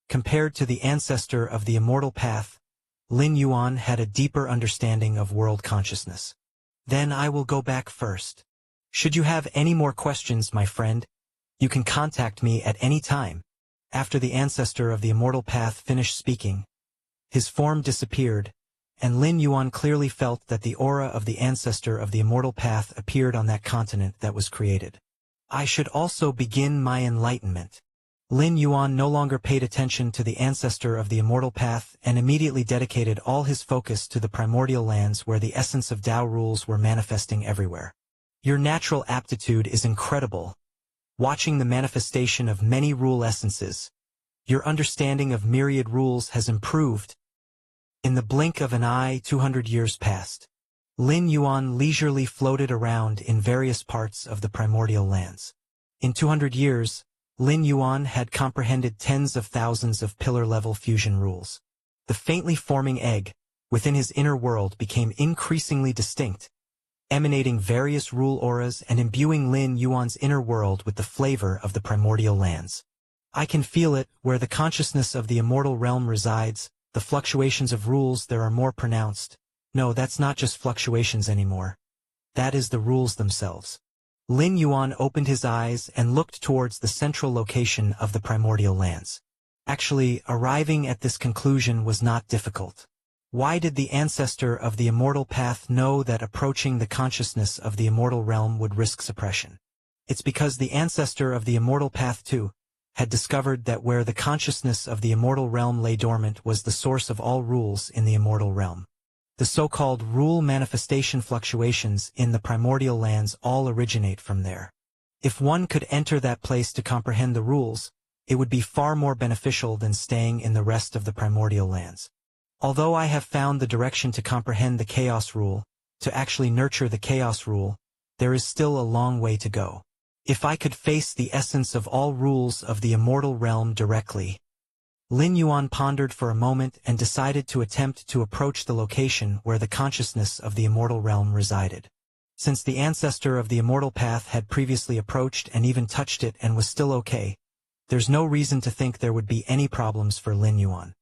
Compared to the ancestor of the immortal path, Lin Yuan had a deeper understanding of world consciousness. Then I will go back first. Should you have any more questions, my friend, you can contact me at any time. After the ancestor of the immortal path finished speaking, his form disappeared, and Lin Yuan clearly felt that the aura of the ancestor of the immortal path appeared on that continent that was created. I should also begin my enlightenment. Lin Yuan no longer paid attention to the ancestor of the immortal path and immediately dedicated all his focus to the primordial lands where the essence of Tao rules were manifesting everywhere. Your natural aptitude is incredible. Watching the manifestation of many rule essences, your understanding of myriad rules has improved. In the blink of an eye, 200 years passed. Lin Yuan leisurely floated around in various parts of the primordial lands. In 200 years, Lin Yuan had comprehended tens of thousands of pillar-level fusion rules. The faintly forming egg, within his inner world, became increasingly distinct, emanating various rule auras and imbuing Lin Yuan's inner world with the flavor of the primordial lands. I can feel it, where the consciousness of the immortal realm resides, the fluctuations of rules there are more pronounced. No, that's not just fluctuations anymore. That is the rules themselves. Lin Yuan opened his eyes and looked towards the central location of the primordial lands. Actually, arriving at this conclusion was not difficult. Why did the ancestor of the immortal path know that approaching the consciousness of the immortal realm would risk suppression? It's because the ancestor of the immortal path too had discovered that where the consciousness of the immortal realm lay dormant was the source of all rules in the immortal realm. The so-called rule manifestation fluctuations in the primordial lands all originate from there. If one could enter that place to comprehend the rules, it would be far more beneficial than staying in the rest of the primordial lands. Although I have found the direction to comprehend the chaos rule, to actually nurture the chaos rule, there is still a long way to go. If I could face the essence of all rules of the immortal realm directly. Lin Yuan pondered for a moment and decided to attempt to approach the location where the consciousness of the immortal realm resided. Since the ancestor of the immortal path had previously approached and even touched it and was still okay, there's no reason to think there would be any problems for Lin Yuan.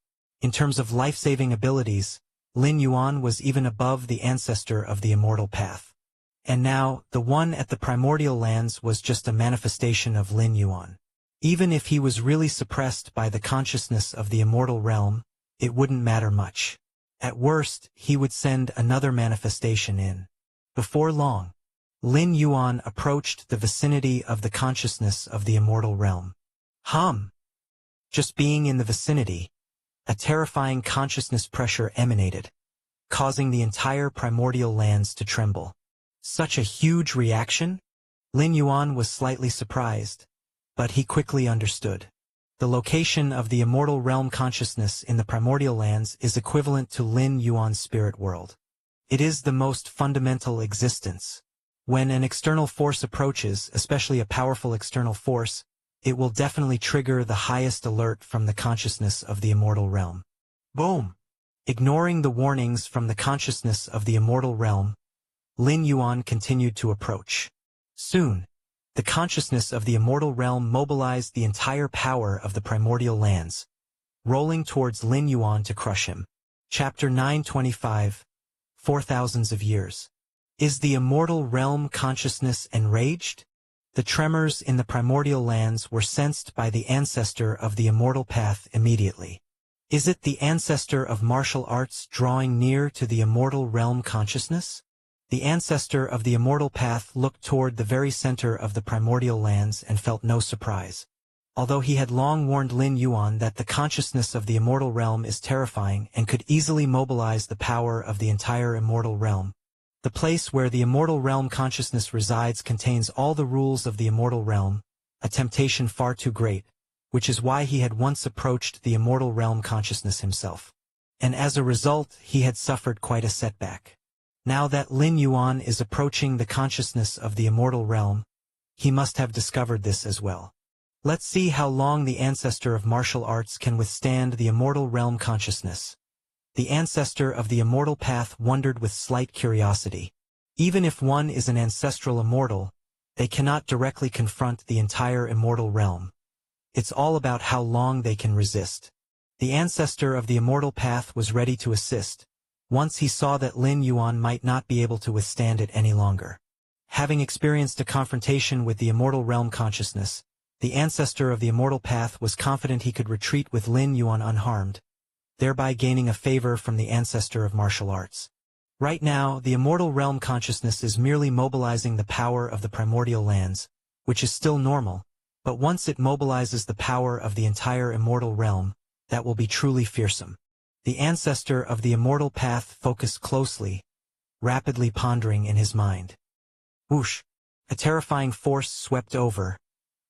In terms of life-saving abilities, Lin Yuan was even above the ancestor of the immortal path. And now, the one at the primordial lands was just a manifestation of Lin Yuan. Even if he was really suppressed by the consciousness of the immortal realm, it wouldn't matter much. At worst, he would send another manifestation in. Before long, Lin Yuan approached the vicinity of the consciousness of the immortal realm. Just being in the vicinity, a terrifying consciousness pressure emanated, causing the entire primordial lands to tremble. Such a huge reaction? Lin Yuan was slightly surprised, but he quickly understood. The location of the immortal realm consciousness in the primordial lands is equivalent to Lin Yuan's spirit world. It is the most fundamental existence. When an external force approaches, especially a powerful external force, it will definitely trigger the highest alert from the consciousness of the immortal realm. Boom! Ignoring the warnings from the consciousness of the immortal realm, Lin Yuan continued to approach. Soon, the consciousness of the immortal realm mobilized the entire power of the primordial lands, rolling towards Lin Yuan to crush him. Chapter 925, 4,000 of years. Is the immortal realm consciousness enraged? The tremors in the primordial lands were sensed by the ancestor of the immortal path immediately. Is it the ancestor of martial arts drawing near to the immortal realm consciousness? The ancestor of the immortal path looked toward the very center of the primordial lands and felt no surprise. Although he had long warned Lin Yuan that the consciousness of the immortal realm is terrifying and could easily mobilize the power of the entire immortal realm, the place where the immortal realm consciousness resides contains all the rules of the immortal realm, a temptation far too great, which is why he had once approached the immortal realm consciousness himself. And as a result, he had suffered quite a setback. Now that Lin Yuan is approaching the consciousness of the immortal realm, he must have discovered this as well. Let's see how long the ancestor of martial arts can withstand the immortal realm consciousness. The ancestor of the immortal path wondered with slight curiosity. Even if one is an ancestral immortal, they cannot directly confront the entire immortal realm. It's all about how long they can resist. The ancestor of the immortal path was ready to assist, once he saw that Lin Yuan might not be able to withstand it any longer. Having experienced a confrontation with the immortal realm consciousness, the ancestor of the immortal path was confident he could retreat with Lin Yuan unharmed, thereby gaining a favor from the ancestor of martial arts. Right now, the immortal realm consciousness is merely mobilizing the power of the primordial lands, which is still normal, but once it mobilizes the power of the entire immortal realm, that will be truly fearsome. The ancestor of the immortal path focused closely, rapidly pondering in his mind. Whoosh! A terrifying force swept over,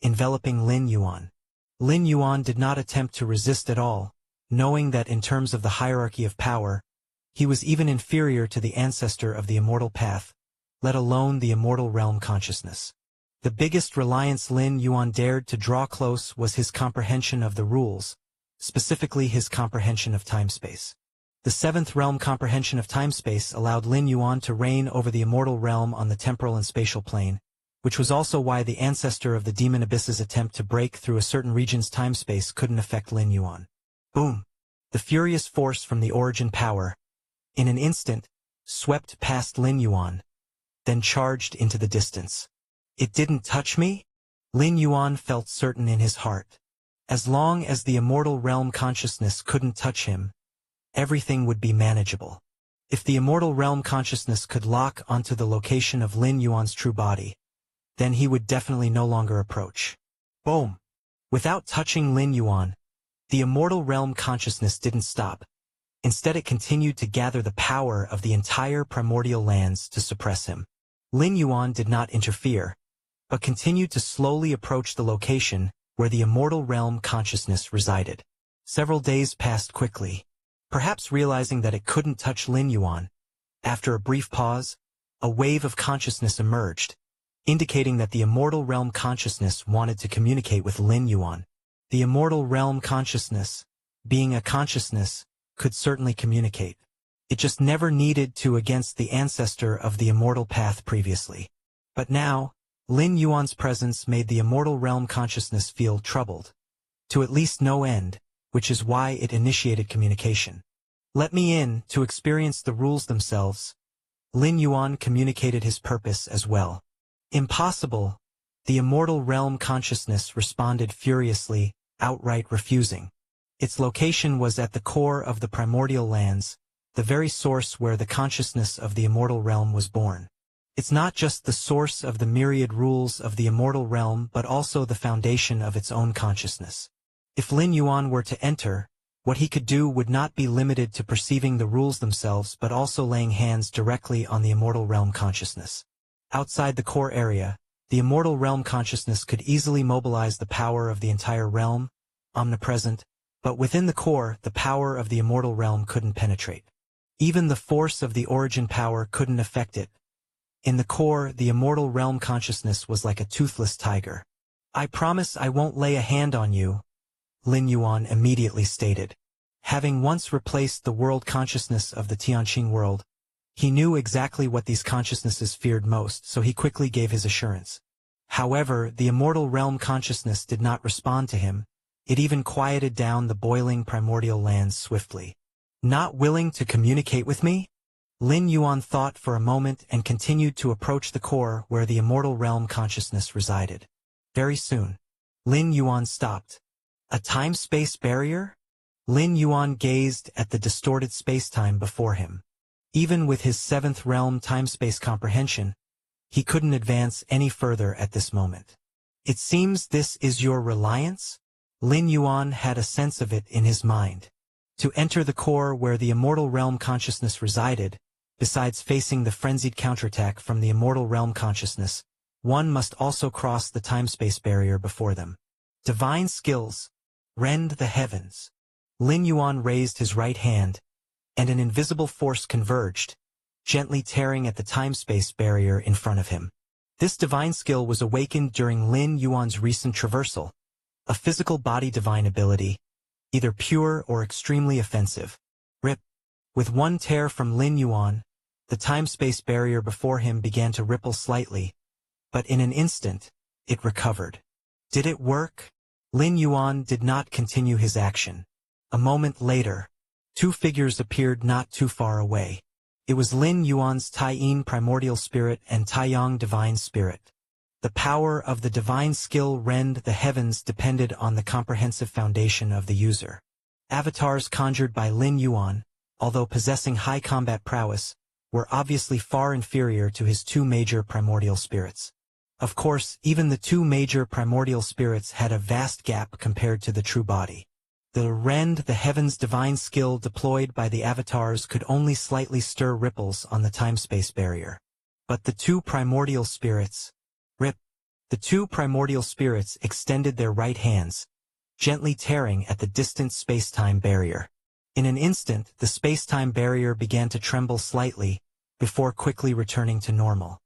enveloping Lin Yuan. Lin Yuan did not attempt to resist at all, knowing that in terms of the hierarchy of power, he was even inferior to the ancestor of the immortal path, let alone the immortal realm consciousness. The biggest reliance Lin Yuan dared to draw close was his comprehension of the rules, specifically his comprehension of time-space. The seventh realm comprehension of time-space allowed Lin Yuan to reign over the immortal realm on the temporal and spatial plane, which was also why the ancestor of the demon abyss's attempt to break through a certain region's time-space couldn't affect Lin Yuan. Boom! The furious force from the origin power, in an instant, swept past Lin Yuan, then charged into the distance. It didn't touch me? Lin Yuan felt certain in his heart. As long as the immortal realm consciousness couldn't touch him, everything would be manageable. If the immortal realm consciousness could lock onto the location of Lin Yuan's true body, then he would definitely no longer approach. Boom! Without touching Lin Yuan, the immortal realm consciousness didn't stop. Instead it continued to gather the power of the entire primordial lands to suppress him. Lin Yuan did not interfere, but continued to slowly approach the location where the immortal realm consciousness resided. Several days passed quickly. Perhaps realizing that it couldn't touch Lin Yuan, after a brief pause, a wave of consciousness emerged, indicating that the immortal realm consciousness wanted to communicate with Lin Yuan. The immortal realm consciousness, being a consciousness, could certainly communicate. It just never needed to against the ancestor of the immortal path previously. But now, Lin Yuan's presence made the immortal realm consciousness feel troubled, to at least no end, which is why it initiated communication. Let me in to experience the rules themselves. Lin Yuan communicated his purpose as well. Impossible. The immortal realm consciousness responded furiously, outright refusing. Its location was at the core of the primordial lands, the very source where the consciousness of the immortal realm was born. It's not just the source of the myriad rules of the immortal realm but also the foundation of its own consciousness. If Lin Yuan were to enter, what he could do would not be limited to perceiving the rules themselves but also laying hands directly on the immortal realm consciousness. Outside the core area, the immortal realm consciousness could easily mobilize the power of the entire realm, omnipresent, but within the core, the power of the immortal realm couldn't penetrate. Even the force of the origin power couldn't affect it. In the core, the immortal realm consciousness was like a toothless tiger. I promise I won't lay a hand on you, Lin Yuan immediately stated. Having once replaced the world consciousness of the Tianqing world, he knew exactly what these consciousnesses feared most, so he quickly gave his assurance. However, the immortal realm consciousness did not respond to him. It even quieted down the boiling primordial lands swiftly. Not willing to communicate with me? Lin Yuan thought for a moment and continued to approach the core where the immortal realm consciousness resided. Very soon, Lin Yuan stopped. A time-space barrier? Lin Yuan gazed at the distorted space-time before him. Even with his seventh realm time-space comprehension, he couldn't advance any further at this moment. It seems this is your reliance? Lin Yuan had a sense of it in his mind. To enter the core where the immortal realm consciousness resided, besides facing the frenzied counterattack from the immortal realm consciousness, one must also cross the time-space barrier before them. Divine skills. Rend the heavens. Lin Yuan raised his right hand, and an invisible force converged, gently tearing at the time-space barrier in front of him. This divine skill was awakened during Lin Yuan's recent traversal, a physical body divine ability, either pure or extremely offensive. Rip. With one tear from Lin Yuan, the time-space barrier before him began to ripple slightly, but in an instant, it recovered. Did it work? Lin Yuan did not continue his action. A moment later, two figures appeared not too far away. It was Lin Yuan's Taiyin primordial spirit and Taiyang divine spirit. The power of the divine skill Rend the Heavens depended on the comprehensive foundation of the user. Avatars conjured by Lin Yuan, although possessing high combat prowess, were obviously far inferior to his two major primordial spirits. Of course, even the two major primordial spirits had a vast gap compared to the true body. The Rend the Heavens divine skill deployed by the avatars could only slightly stir ripples on the time-space barrier. But the two primordial spirits, the two primordial spirits extended their right hands, gently tearing at the distant space-time barrier. In an instant, the space-time barrier began to tremble slightly, before quickly returning to normal.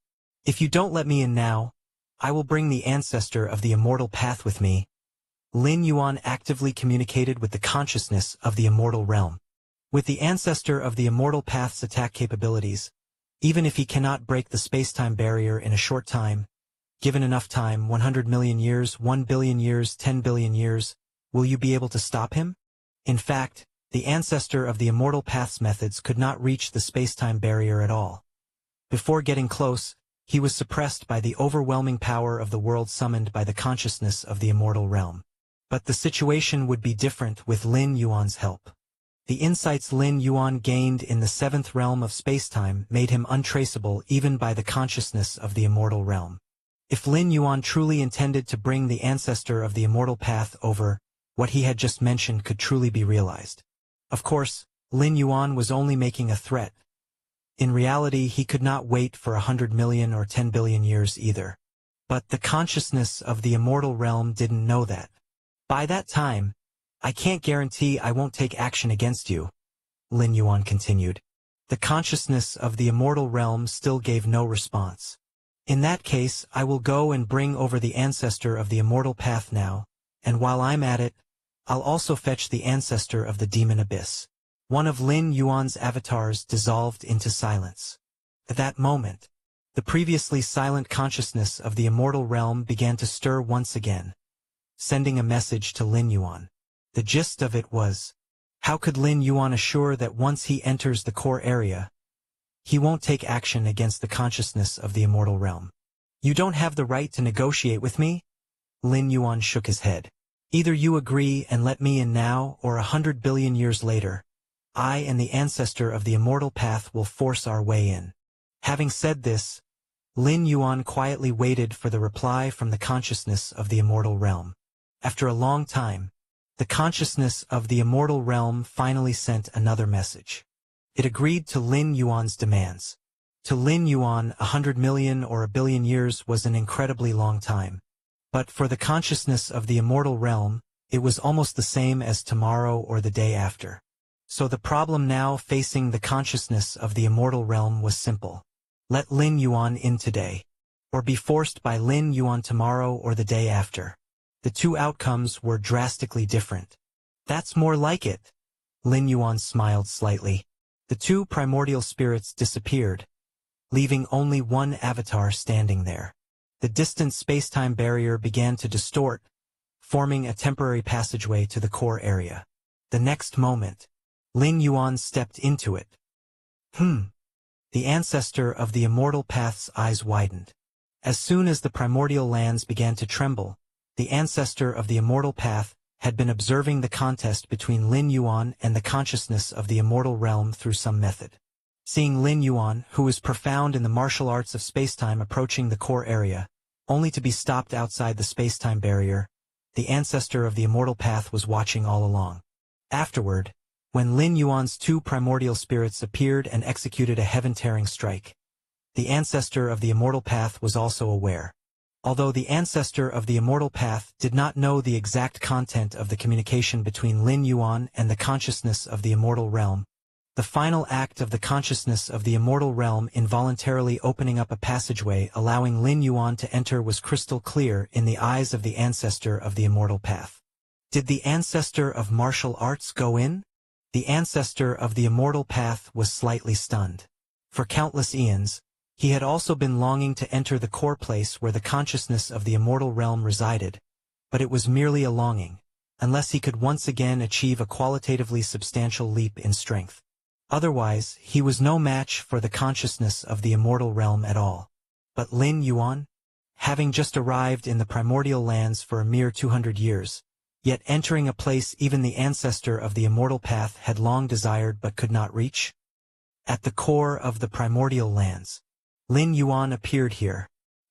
If you don't let me in now, I will bring the ancestor of the immortal path with me. Lin Yuan actively communicated with the consciousness of the immortal realm. With the ancestor of the immortal path's attack capabilities, even if he cannot break the space-time barrier in a short time, given enough time, 100 million years, 1 billion years, 10 billion years, will you be able to stop him? In fact, the ancestor of the immortal path's methods could not reach the space-time barrier at all. Before getting close, he was suppressed by the overwhelming power of the world summoned by the consciousness of the immortal realm. But the situation would be different with Lin Yuan's help. The insights Lin Yuan gained in the seventh realm of spacetime made him untraceable even by the consciousness of the immortal realm. If Lin Yuan truly intended to bring the ancestor of the immortal path over, what he had just mentioned could truly be realized. Of course, Lin Yuan was only making a threat. In reality, he could not wait for 100 million or 10 billion years either. But the consciousness of the immortal realm didn't know that. By that time, I can't guarantee I won't take action against you, Lin Yuan continued. The consciousness of the immortal realm still gave no response. In that case, I will go and bring over the ancestor of the immortal path now, and while I'm at it, I'll also fetch the ancestor of the demon abyss. One of Lin Yuan's avatars dissolved into silence. At that moment, the previously silent consciousness of the immortal realm began to stir once again, sending a message to Lin Yuan. The gist of it was, how could Lin Yuan assure that once he enters the core area, he won't take action against the consciousness of the immortal realm? You don't have the right to negotiate with me? Lin Yuan shook his head. Either you agree and let me in now, or 100 billion years later, I and the ancestor of the immortal path will force our way in. Having said this, Lin Yuan quietly waited for the reply from the consciousness of the immortal realm. After a long time, the consciousness of the immortal realm finally sent another message. It agreed to Lin Yuan's demands. To Lin Yuan, 100 million or a billion years was an incredibly long time. But for the consciousness of the immortal realm, it was almost the same as tomorrow or the day after. So the problem now facing the consciousness of the immortal realm was simple. Let Lin Yuan in today, or be forced by Lin Yuan tomorrow or the day after. The two outcomes were drastically different. That's more like it. Lin Yuan smiled slightly. The two primordial spirits disappeared, leaving only one avatar standing there. The distant space-time barrier began to distort, forming a temporary passageway to the core area. The next moment, Lin Yuan stepped into it. The ancestor of the immortal path's eyes widened. As soon as the primordial lands began to tremble, the ancestor of the immortal path had been observing the contest between Lin Yuan and the consciousness of the immortal realm through some method. Seeing Lin Yuan, who was profound in the martial arts of spacetime, approaching the core area, only to be stopped outside the spacetime barrier, the ancestor of the immortal path was watching all along. Afterward, when Lin Yuan's two primordial spirits appeared and executed a heaven-tearing strike, the ancestor of the immortal path was also aware. Although the ancestor of the immortal path did not know the exact content of the communication between Lin Yuan and the consciousness of the immortal realm, the final act of the consciousness of the immortal realm involuntarily opening up a passageway allowing Lin Yuan to enter was crystal clear in the eyes of the ancestor of the immortal path. Did the ancestor of martial arts go in? The ancestor of the immortal path was slightly stunned. For countless eons, he had also been longing to enter the core place where the consciousness of the immortal realm resided, but it was merely a longing, unless he could once again achieve a qualitatively substantial leap in strength. Otherwise, he was no match for the consciousness of the immortal realm at all. But Lin Yuan, having just arrived in the primordial lands for a mere 200 years, yet entering a place even the ancestor of the immortal path had long desired but could not reach? At the core of the primordial lands, Lin Yuan appeared here.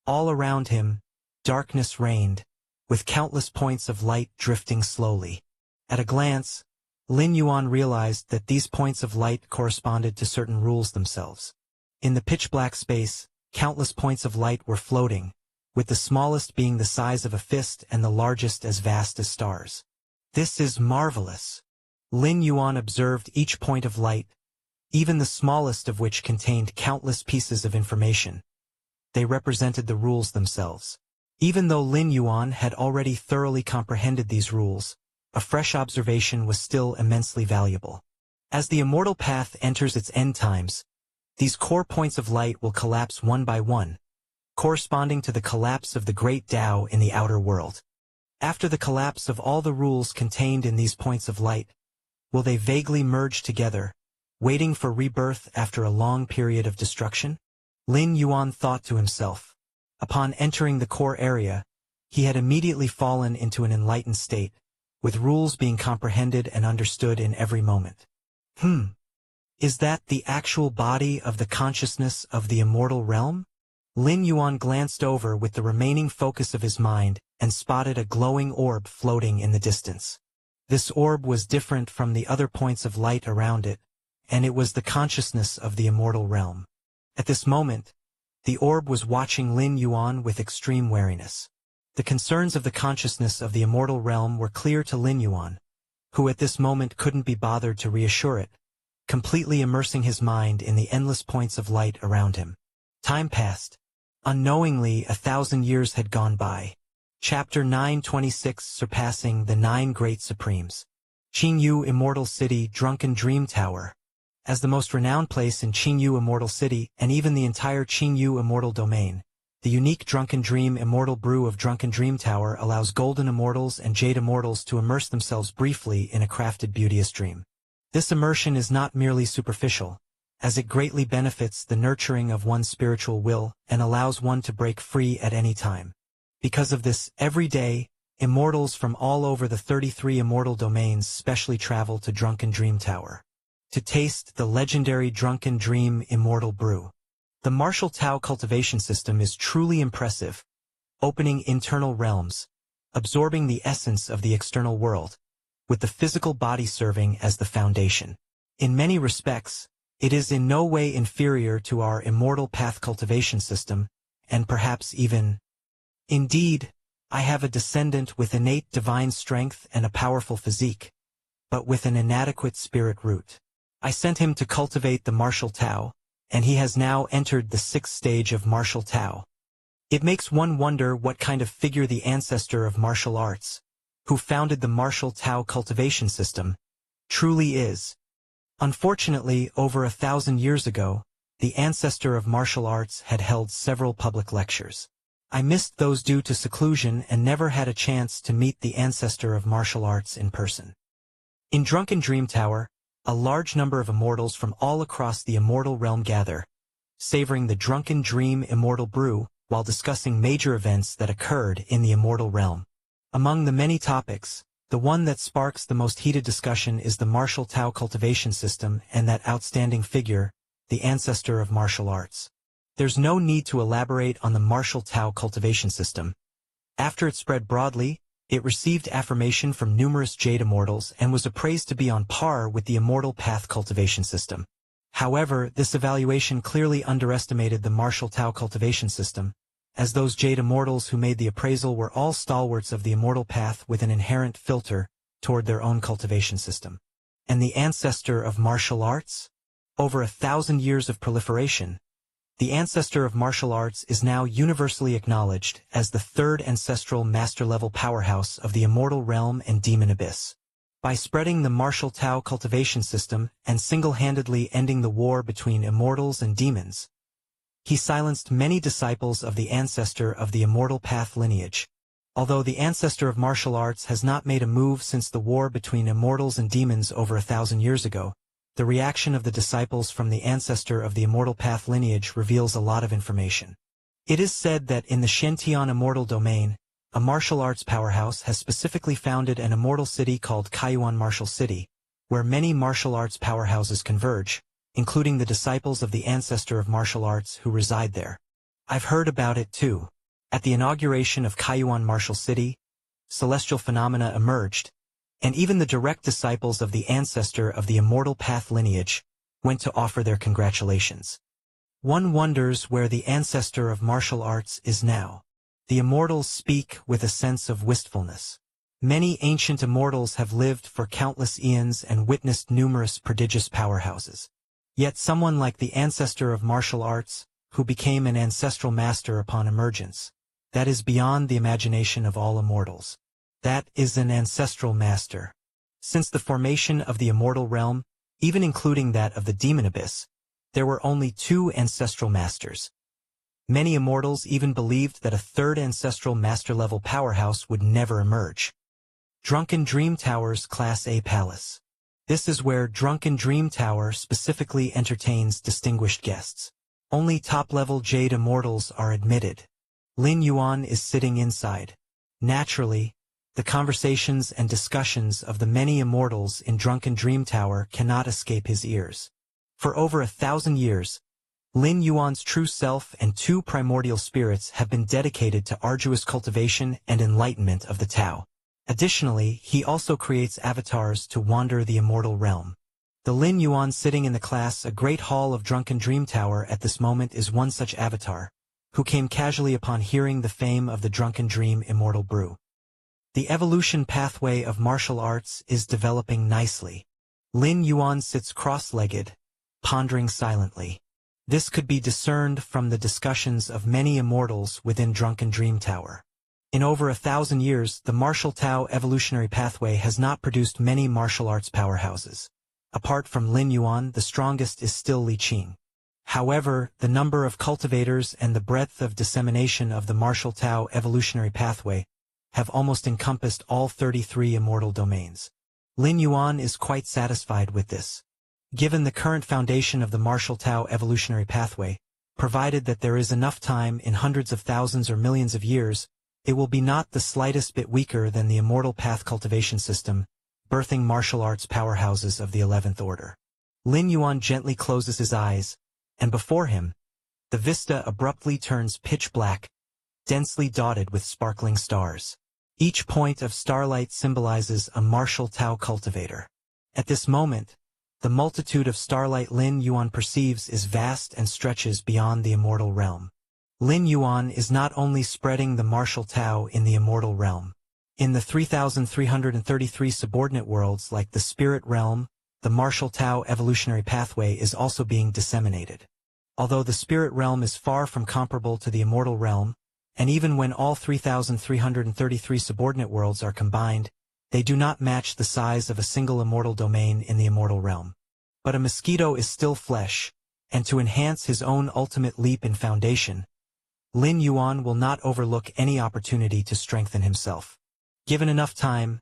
All around him, darkness reigned, with countless points of light drifting slowly. At a glance, Lin Yuan realized that these points of light corresponded to certain rules themselves. In the pitch-black space, countless points of light were floating, with the smallest being the size of a fist and the largest as vast as stars. This is marvelous. Lin Yuan observed each point of light, even the smallest of which contained countless pieces of information. They represented the rules themselves. Even though Lin Yuan had already thoroughly comprehended these rules, a fresh observation was still immensely valuable. As the immortal path enters its end times, these core points of light will collapse one by one, corresponding to the collapse of the great Tao in the outer world. After the collapse of all the rules contained in these points of light, will they vaguely merge together, waiting for rebirth after a long period of destruction? Lin Yuan thought to himself. Upon entering the core area, he had immediately fallen into an enlightened state, with rules being comprehended and understood in every moment. Is that the actual body of the consciousness of the immortal realm? Lin Yuan glanced over with the remaining focus of his mind and spotted a glowing orb floating in the distance. This orb was different from the other points of light around it, and it was the consciousness of the immortal realm. At this moment, the orb was watching Lin Yuan with extreme wariness. The concerns of the consciousness of the immortal realm were clear to Lin Yuan, who at this moment couldn't be bothered to reassure it, completely immersing his mind in the endless points of light around him. Time passed. Unknowingly, 1,000 years had gone by. Chapter 926 Surpassing the Nine Great Supremes. Qingyu Immortal City Drunken Dream Tower. As the most renowned place in Qingyu Immortal City, and even the entire Qingyu Immortal Domain, the unique Drunken Dream Immortal Brew of Drunken Dream Tower allows golden immortals and jade immortals to immerse themselves briefly in a crafted beauteous dream. This immersion is not merely superficial, as it greatly benefits the nurturing of one's spiritual will and allows one to break free at any time. Because of this, every day, immortals from all over the 33 immortal domains specially travel to Drunken Dream Tower to taste the legendary Drunken Dream Immortal Brew. The martial Tao cultivation system is truly impressive, opening internal realms, absorbing the essence of the external world, with the physical body serving as the foundation. In many respects, it is in no way inferior to our immortal path cultivation system, and perhaps even. Indeed, I have a descendant with innate divine strength and a powerful physique, but with an inadequate spirit root. I sent him to cultivate the martial Tao, and he has now entered the 6th stage of martial Tao. It makes one wonder what kind of figure the ancestor of martial arts, who founded the martial Tao cultivation system, truly is. Unfortunately, over 1,000 years ago, the ancestor of martial arts had held several public lectures. I missed those due to seclusion and never had a chance to meet the ancestor of martial arts in person. In Drunken Dream Tower, a large number of immortals from all across the immortal realm gather, savoring the Drunken Dream Immortal Brew while discussing major events that occurred in the immortal realm. Among the many topics, the one that sparks the most heated discussion is the martial Tao cultivation system and that outstanding figure, the ancestor of martial arts. There's no need to elaborate on the martial Tao cultivation system. After it spread broadly, it received affirmation from numerous jade immortals and was appraised to be on par with the immortal path cultivation system. However, this evaluation clearly underestimated the martial Tao cultivation system, as those jade immortals who made the appraisal were all stalwarts of the immortal path with an inherent filter toward their own cultivation system. And the ancestor of martial arts? Over 1,000 years of proliferation, the ancestor of martial arts is now universally acknowledged as the 3rd ancestral master-level powerhouse of the immortal realm and demon abyss. By spreading the martial Tao cultivation system and single-handedly ending the war between immortals and demons, he silenced many disciples of the ancestor of the immortal path lineage. Although the ancestor of martial arts has not made a move since the war between immortals and demons over 1,000 years ago, the reaction of the disciples from the ancestor of the immortal path lineage reveals a lot of information. It is said that in the Shentian immortal domain, a martial arts powerhouse has specifically founded an immortal city called Kaiyuan Martial City, where many martial arts powerhouses converge, including the disciples of the ancestor of martial arts who reside there. I've heard about it too. At the inauguration of Kaiyuan Martial City, celestial phenomena emerged, and even the direct disciples of the ancestor of the immortal path lineage went to offer their congratulations. One wonders where the ancestor of martial arts is now. The immortals speak with a sense of wistfulness. Many ancient immortals have lived for countless eons and witnessed numerous prodigious powerhouses. Yet someone like the ancestor of martial arts, who became an ancestral master upon emergence, that is beyond the imagination of all immortals. That is an ancestral master. Since the formation of the immortal realm, Even including that of the demon abyss, there were only 2 ancestral masters. Many immortals even believed that a third ancestral master-level powerhouse would never emerge. Drunken Dream Tower's Class A Palace. This is where Drunken Dream Tower specifically entertains distinguished guests. Only top-level Jade immortals are admitted. Lin Yuan is sitting inside. Naturally, the conversations and discussions of the many immortals in Drunken Dream Tower cannot escape his ears. For over 1,000 years, Lin Yuan's true self and 2 primordial spirits have been dedicated to arduous cultivation and enlightenment of the Tao. Additionally, he also creates avatars to wander the immortal realm. The Lin Yuan sitting in the class A Great Hall of Drunken Dream Tower at this moment is one such avatar, who came casually upon hearing the fame of the Drunken Dream Immortal Brew. The evolution pathway of martial arts is developing nicely. Lin Yuan sits cross-legged, pondering silently. This could be discerned from the discussions of many immortals within Drunken Dream Tower. In over 1,000 years, the martial Tao evolutionary pathway has not produced many martial arts powerhouses. Apart from Lin Yuan, the strongest is still Li Qing. However, the number of cultivators and the breadth of dissemination of the martial Tao evolutionary pathway have almost encompassed all 33 immortal domains. Lin Yuan is quite satisfied with this. Given the current foundation of the martial Tao evolutionary pathway, provided that there is enough time in hundreds of thousands or millions of years, it will be not the slightest bit weaker than the immortal path cultivation system, birthing martial arts powerhouses of the 11th order. Lin Yuan gently closes his eyes, and before him, the vista abruptly turns pitch black, densely dotted with sparkling stars. Each point of starlight symbolizes a martial Tao cultivator. At this moment, the multitude of starlight Lin Yuan perceives is vast and stretches beyond the immortal realm. Lin Yuan is not only spreading the martial Tao in the immortal realm. In the 3,333 subordinate worlds like the spirit realm, the martial Tao evolutionary pathway is also being disseminated. Although the spirit realm is far from comparable to the immortal realm, and even when all 3,333 subordinate worlds are combined, they do not match the size of a single immortal domain in the immortal realm. But a mosquito is still flesh, and to enhance his own ultimate leap in foundation, Lin Yuan will not overlook any opportunity to strengthen himself. Given enough time,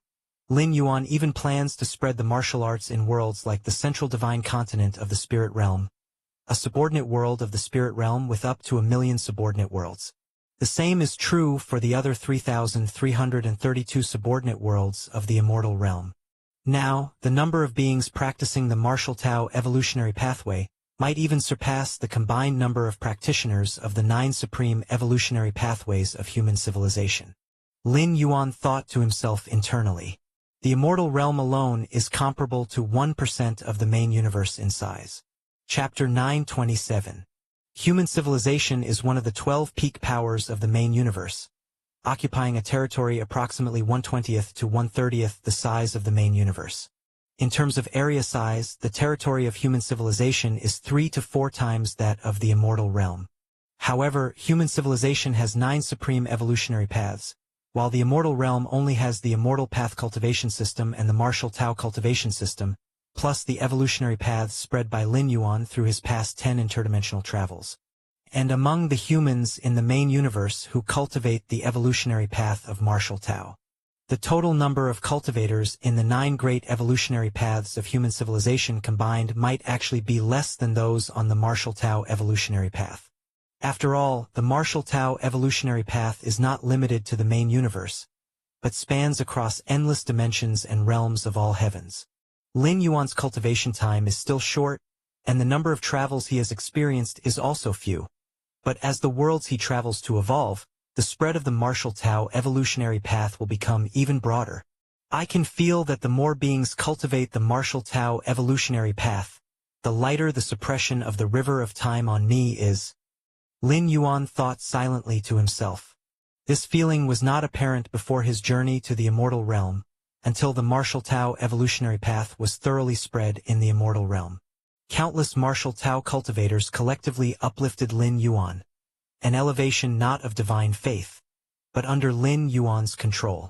Lin Yuan even plans to spread the martial arts in worlds like the central divine continent of the spirit realm, a subordinate world of the spirit realm with up to 1 million subordinate worlds. The same is true for the other 3,332 subordinate worlds of the immortal realm. Now, the number of beings practicing the martial Tao evolutionary pathway might even surpass the combined number of practitioners of the 9 supreme evolutionary pathways of human civilization. Lin Yuan thought to himself internally. The immortal realm alone is comparable to 1% of the main universe in size. Chapter 927. Human civilization is one of the 12 peak powers of the main universe, occupying a territory approximately 1/20th to 1/30th the size of the main universe. In terms of area size, the territory of human civilization is 3 to 4 times that of the immortal realm. However, human civilization has 9 supreme evolutionary paths, while the immortal realm only has the immortal path cultivation system and the martial Tao cultivation system, plus the evolutionary paths spread by Lin Yuan through his past 10 interdimensional travels. And among the humans in the main universe who cultivate the evolutionary path of martial Tao, the total number of cultivators in the 9 great evolutionary paths of human civilization combined might actually be less than those on the martial Tao evolutionary path. After all, the martial Tao evolutionary path is not limited to the main universe, but spans across endless dimensions and realms of all heavens. Lin Yuan's cultivation time is still short, and the number of travels he has experienced is also few. But as the worlds he travels to evolve, the spread of the martial Tao evolutionary path will become even broader. I can feel that the more beings cultivate the martial Tao evolutionary path, the lighter the suppression of the river of time on me is. Lin Yuan thought silently to himself. This feeling was not apparent before his journey to the immortal realm, until the martial Tao evolutionary path was thoroughly spread in the immortal realm. Countless martial Tao cultivators collectively uplifted Lin Yuan, an elevation not of divine faith, but under Lin Yuan's control.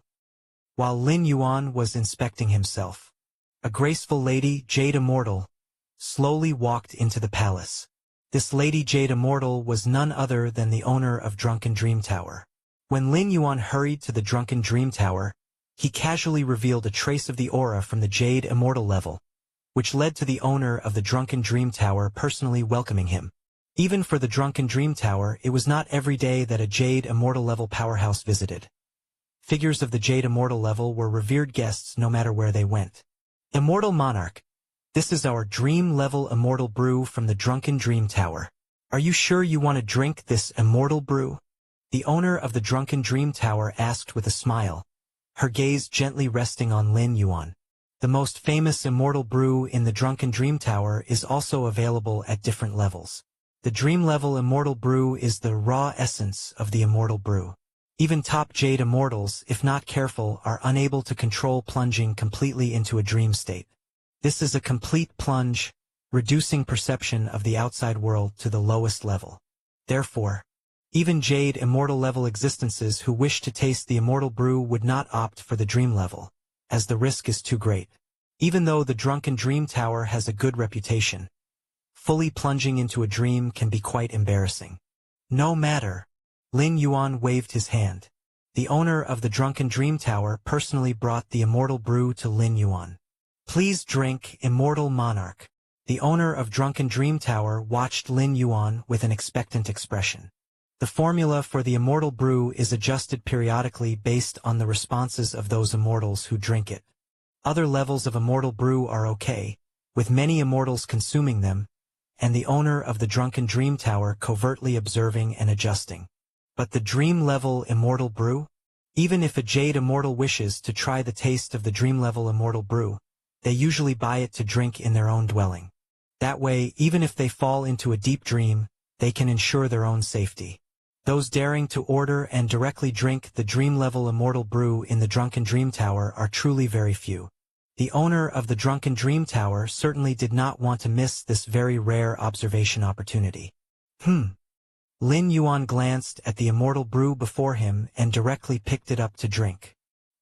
While Lin Yuan was inspecting himself, a graceful lady, Jade Immortal, slowly walked into the palace. This Lady Jade Immortal was none other than the owner of Drunken Dream Tower. When Lin Yuan hurried to the Drunken Dream Tower, he casually revealed a trace of the aura from the Jade Immortal level, which led to the owner of the Drunken Dream Tower personally welcoming him. Even for the Drunken Dream Tower, it was not every day that a Jade Immortal level powerhouse visited. Figures of the Jade Immortal level were revered guests no matter where they went. Immortal Monarch, this is our Dream Level Immortal Brew from the Drunken Dream Tower. Are you sure you want to drink this Immortal Brew? The owner of the Drunken Dream Tower asked with a smile, her gaze gently resting on Lin Yuan. The most famous Immortal Brew in the Drunken Dream Tower is also available at different levels. The Dream Level Immortal Brew is the raw essence of the Immortal Brew. Even top Jade Immortals, if not careful, are unable to control plunging completely into a dream state. This is a complete plunge, reducing perception of the outside world to the lowest level. Therefore, even Jade Immortal level existences who wish to taste the Immortal Brew would not opt for the Dream level, as the risk is too great. Even though the Drunken Dream Tower has a good reputation, fully plunging into a dream can be quite embarrassing. No matter. Lin Yuan waved his hand. The owner of the Drunken Dream Tower personally brought the Immortal Brew to Lin Yuan. Please drink, Immortal Monarch. The owner of Drunken Dream Tower watched Lin Yuan with an expectant expression. The formula for the Immortal Brew is adjusted periodically based on the responses of those immortals who drink it. Other levels of Immortal Brew are okay, with many immortals consuming them, and the owner of the Drunken Dream Tower covertly observing and adjusting. But the Dream Level Immortal Brew? Even if a Jade Immortal wishes to try the taste of the Dream Level Immortal Brew, they usually buy it to drink in their own dwelling. That way, even if they fall into a deep dream, they can ensure their own safety. Those daring to order and directly drink the Dream Level Immortal Brew in the Drunken Dream Tower are truly very few. The owner of the Drunken Dream Tower certainly did not want to miss this very rare observation opportunity. Lin Yuan glanced at the Immortal Brew before him and directly picked it up to drink.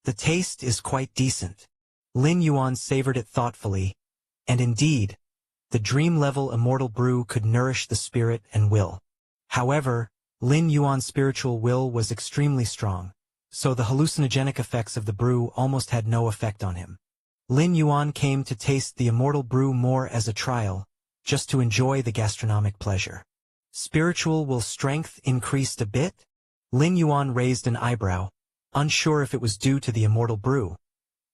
The taste is quite decent. Lin Yuan savored it thoughtfully, and indeed, the Dream Level Immortal Brew could nourish the spirit and will. However, Lin Yuan's spiritual will was extremely strong, so the hallucinogenic effects of the brew almost had no effect on him. Lin Yuan came to taste the Immortal Brew more as a trial, just to enjoy the gastronomic pleasure. Spiritual will strength increased a bit? Lin Yuan raised an eyebrow, unsure if it was due to the Immortal Brew.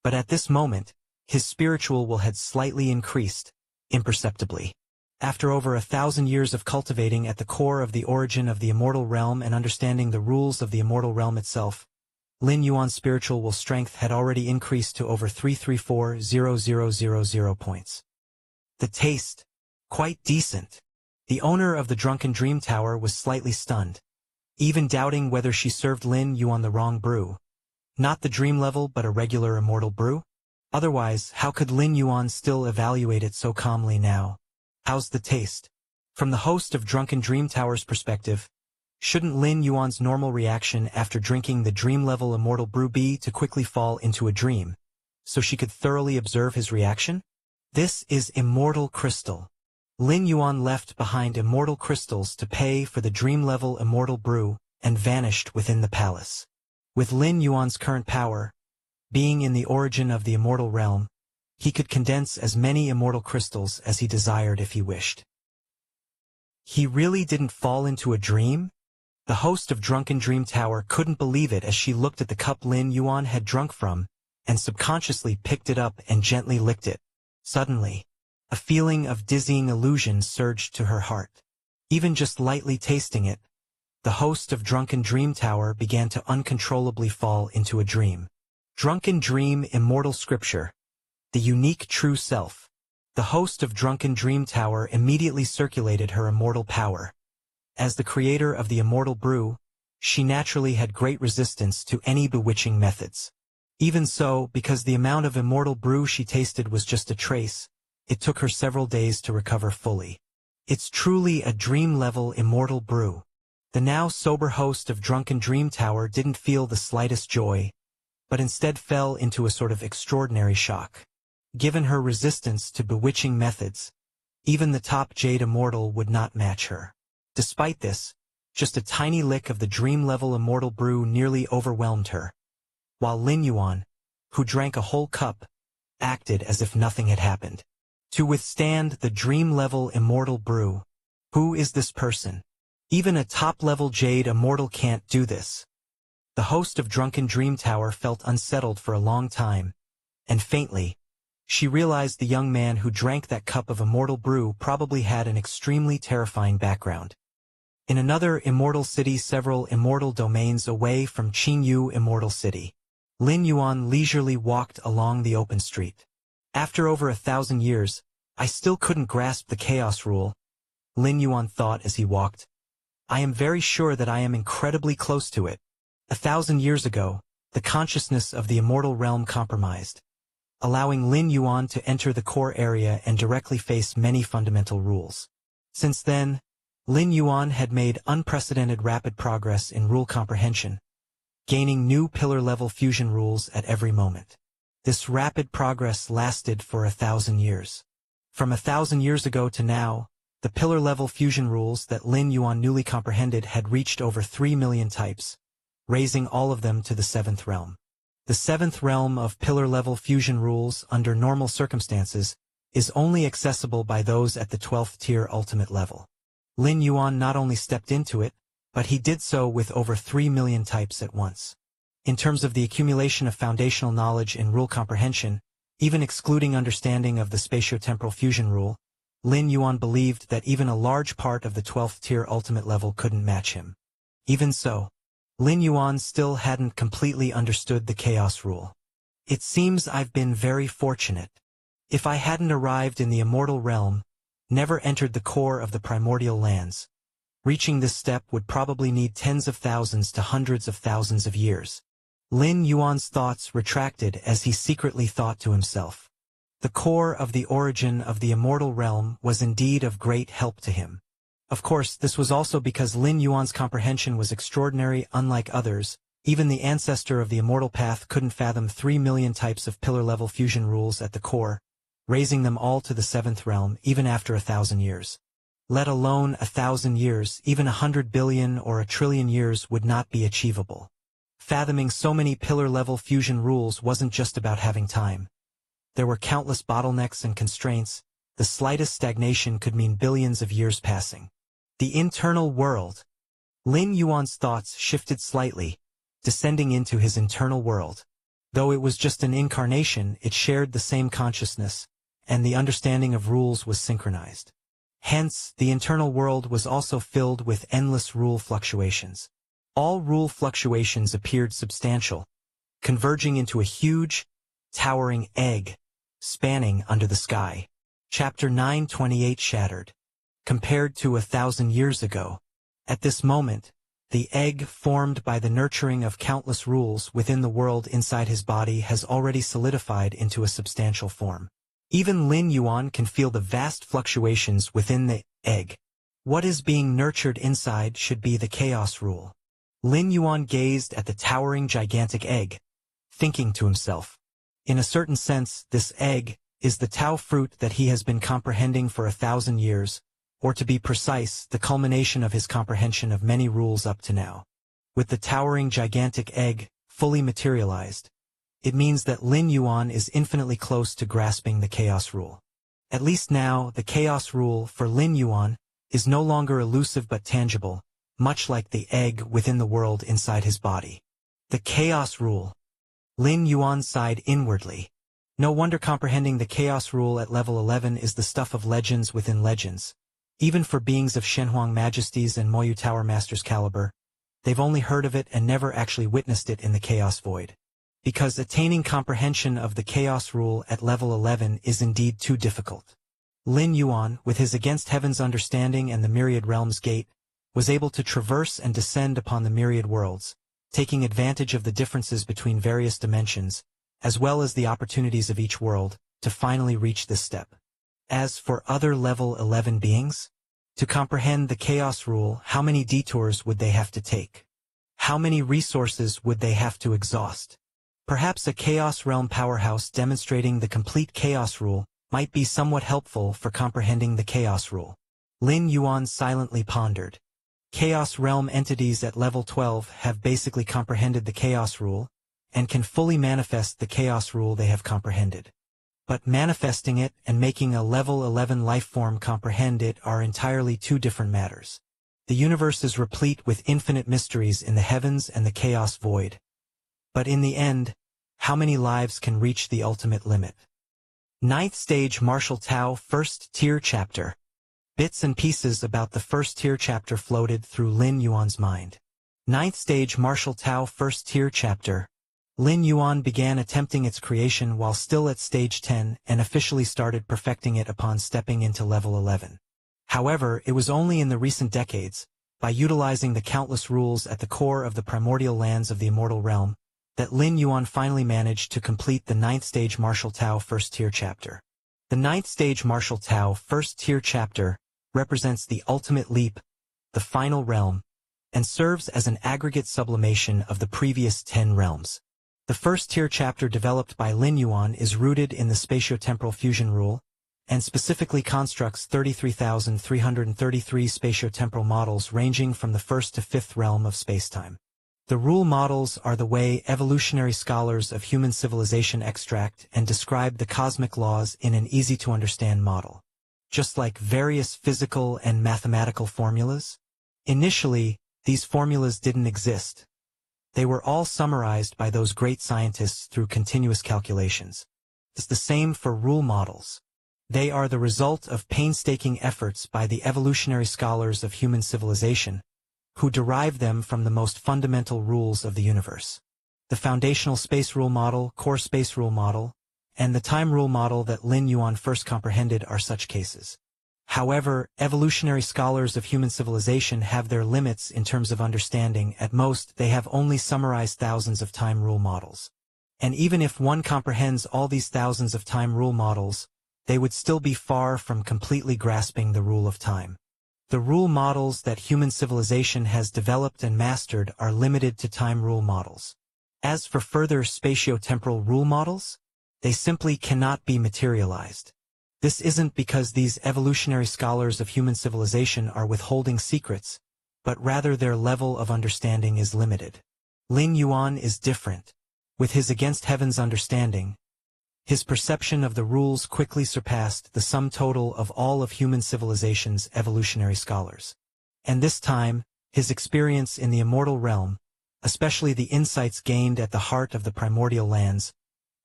But at this moment, his spiritual will had slightly increased, imperceptibly. After over 1,000 years of cultivating at the core of the origin of the Immortal Realm and understanding the rules of the Immortal Realm itself, Lin Yuan's spiritual will strength had already increased to over 334,000 points. The taste, quite decent. The owner of the Drunken Dream Tower was slightly stunned, even doubting whether she served Lin Yuan the wrong brew. Not the dream level but a regular Immortal Brew? Otherwise, how could Lin Yuan still evaluate it so calmly now? How's the taste? From the host of Drunken Dream Tower's perspective, shouldn't Lin Yuan's normal reaction after drinking the Dream Level Immortal Brew be to quickly fall into a dream, so she could thoroughly observe his reaction? This is Immortal Crystal. Lin Yuan left behind immortal crystals to pay for the Dream Level Immortal Brew and vanished within the palace. With Lin Yuan's current power, being in the origin of the Immortal Realm, he could condense as many immortal crystals as he desired if he wished. He really didn't fall into a dream? The host of Drunken Dream Tower couldn't believe it as she looked at the cup Lin Yuan had drunk from, and subconsciously picked it up and gently licked it. Suddenly, a feeling of dizzying illusion surged to her heart. Even just lightly tasting it, the host of Drunken Dream Tower began to uncontrollably fall into a dream. Drunken Dream Immortal Scripture. The unique true self. The host of Drunken Dream Tower immediately circulated her immortal power. As the creator of the Immortal Brew, she naturally had great resistance to any bewitching methods. Even so, because the amount of Immortal Brew she tasted was just a trace, it took her several days to recover fully. It's truly a dream-level Immortal Brew. The now sober host of Drunken Dream Tower didn't feel the slightest joy, but instead fell into a sort of extraordinary shock. Given her resistance to bewitching methods, Even the top Jade Immortal would not match her. Despite this, just a tiny lick of the dream-level Immortal brew nearly overwhelmed her, while Lin Yuan, who drank a whole cup, acted as if nothing had happened. To withstand the dream-level Immortal brew, who is this person? Even a top-level Jade Immortal can't do this. The host of Drunken Dream Tower felt unsettled for a long time, and faintly, she realized the young man who drank that cup of Immortal brew probably had an extremely terrifying background. In another Immortal City several Immortal domains away from Qingyu Immortal City, Lin Yuan leisurely walked along the open street. After over 1,000 years, I still couldn't grasp the chaos rule, Lin Yuan thought as he walked. I am very sure that I am incredibly close to it. 1,000 years ago, the consciousness of the Immortal Realm compromised, allowing Lin Yuan to enter the core area and directly face many fundamental rules. Since then, Lin Yuan had made unprecedented rapid progress in rule comprehension, gaining new pillar-level fusion rules at every moment. This rapid progress lasted for 1,000 years. From 1,000 years ago to now, the pillar-level fusion rules that Lin Yuan newly comprehended had reached over 3 million types, raising all of them to the 7th realm. The 7th realm of pillar-level fusion rules under normal circumstances is only accessible by those at the 12th tier ultimate level. Lin Yuan not only stepped into it, but he did so with over 3 million types at once. In terms of the accumulation of foundational knowledge in rule comprehension, even excluding understanding of the spatiotemporal fusion rule, Lin Yuan believed that even a large part of the 12th tier ultimate level couldn't match him. Even so, Lin Yuan still hadn't completely understood the chaos rule. It seems I've been very fortunate. If I hadn't arrived in the immortal realm, never entered the core of the primordial lands, reaching this step would probably need tens of thousands to hundreds of thousands of years. Lin Yuan's thoughts retracted as he secretly thought to himself. The core of the origin of the immortal realm was indeed of great help to him. Of course, this was also because Lin Yuan's comprehension was extraordinary. Unlike others, even the ancestor of the immortal path couldn't fathom 3 million types of pillar-level fusion rules at the core, raising them all to the 7th realm even after 1,000 years. Let alone 1,000 years, even 100 billion or 1 trillion years would not be achievable. Fathoming so many pillar-level fusion rules wasn't just about having time. There were countless bottlenecks and constraints. The slightest stagnation could mean billions of years passing. The internal world. Lin Yuan's thoughts shifted slightly, descending into his internal world. Though it was just an incarnation, it shared the same consciousness, and the understanding of rules was synchronized. Hence, the internal world was also filled with endless rule fluctuations. All rule fluctuations appeared substantial, converging into a huge, towering egg, spanning under the sky. Chapter 928 Shattered. Compared to 1,000 years ago, at this moment, the egg formed by the nurturing of countless rules within the world inside his body has already solidified into a substantial form. Even Lin Yuan can feel the vast fluctuations within the egg. What is being nurtured inside should be the chaos rule. Lin Yuan gazed at the towering gigantic egg, thinking to himself. In a certain sense, this egg is the Tao fruit that he has been comprehending for 1,000 years, or to be precise, the culmination of his comprehension of many rules up to now. With the towering gigantic egg fully materialized, it means that Lin Yuan is infinitely close to grasping the chaos rule. At least now, the chaos rule for Lin Yuan is no longer elusive but tangible, much like the egg within the world inside his body. The chaos rule. Lin Yuan sighed inwardly. No wonder comprehending the chaos rule at level 11 is the stuff of legends within legends. Even for beings of Shenhuang Majesties and Moyu Tower Masters caliber, they've only heard of it and never actually witnessed it in the chaos void. Because attaining comprehension of the chaos rule at level 11 is indeed too difficult. Lin Yuan, with his Against Heaven's understanding and the Myriad Realms Gate, was able to traverse and descend upon the myriad worlds, taking advantage of the differences between various dimensions, as well as the opportunities of each world, to finally reach this step. As for other level 11 beings, to comprehend the chaos rule, how many detours would they have to take? How many resources would they have to exhaust? Perhaps a Chaos Realm powerhouse demonstrating the complete chaos rule might be somewhat helpful for comprehending the chaos rule. Lin Yuan silently pondered. Chaos realm entities at level 12 have basically comprehended the chaos rule, and can fully manifest the chaos rule they have comprehended. But manifesting it and making a level 11 lifeform comprehend it are entirely two different matters. The universe is replete with infinite mysteries in the heavens and the chaos void. But in the end, how many lives can reach the ultimate limit? Ninth Stage Martial Tao First Tier Chapter. Bits and pieces about the first tier chapter floated through Lin Yuan's mind. Ninth Stage Martial Tao First Tier Chapter. Lin Yuan began attempting its creation while still at stage 10 and officially started perfecting it upon stepping into level 11. However, it was only in the recent decades, by utilizing the countless rules at the core of the primordial lands of the immortal realm, that Lin Yuan finally managed to complete the Ninth Stage Martial Tao First Tier Chapter. The Ninth Stage Martial Tao First Tier Chapter represents the ultimate leap, the final realm, and serves as an aggregate sublimation of the previous 10 realms. The first tier chapter developed by Lin Yuan is rooted in the spatiotemporal fusion rule, and specifically constructs 33,333 spatiotemporal models ranging from the first to fifth realm of spacetime. The rule models are the way evolutionary scholars of human civilization extract and describe the cosmic laws in an easy-to-understand model. Just like various physical and mathematical formulas. Initially, these formulas didn't exist. They were all summarized by those great scientists through continuous calculations. It's the same for rule models. They are the result of painstaking efforts by the evolutionary scholars of human civilization, who derive them from the most fundamental rules of the universe. The foundational space rule model, core space rule model, and the time rule model that Lin Yuan first comprehended are such cases. However, evolutionary scholars of human civilization have their limits in terms of understanding. At most, they have only summarized thousands of time rule models. And even if one comprehends all these thousands of time rule models, they would still be far from completely grasping the rule of time. The rule models that human civilization has developed and mastered are limited to time rule models. As for further spatiotemporal rule models, they simply cannot be materialized. This isn't because these evolutionary scholars of human civilization are withholding secrets, but rather their level of understanding is limited. Lin Yuan is different. With his against heavens understanding, his perception of the rules quickly surpassed the sum total of all of human civilization's evolutionary scholars. And this time, his experience in the immortal realm, especially the insights gained at the heart of the primordial lands,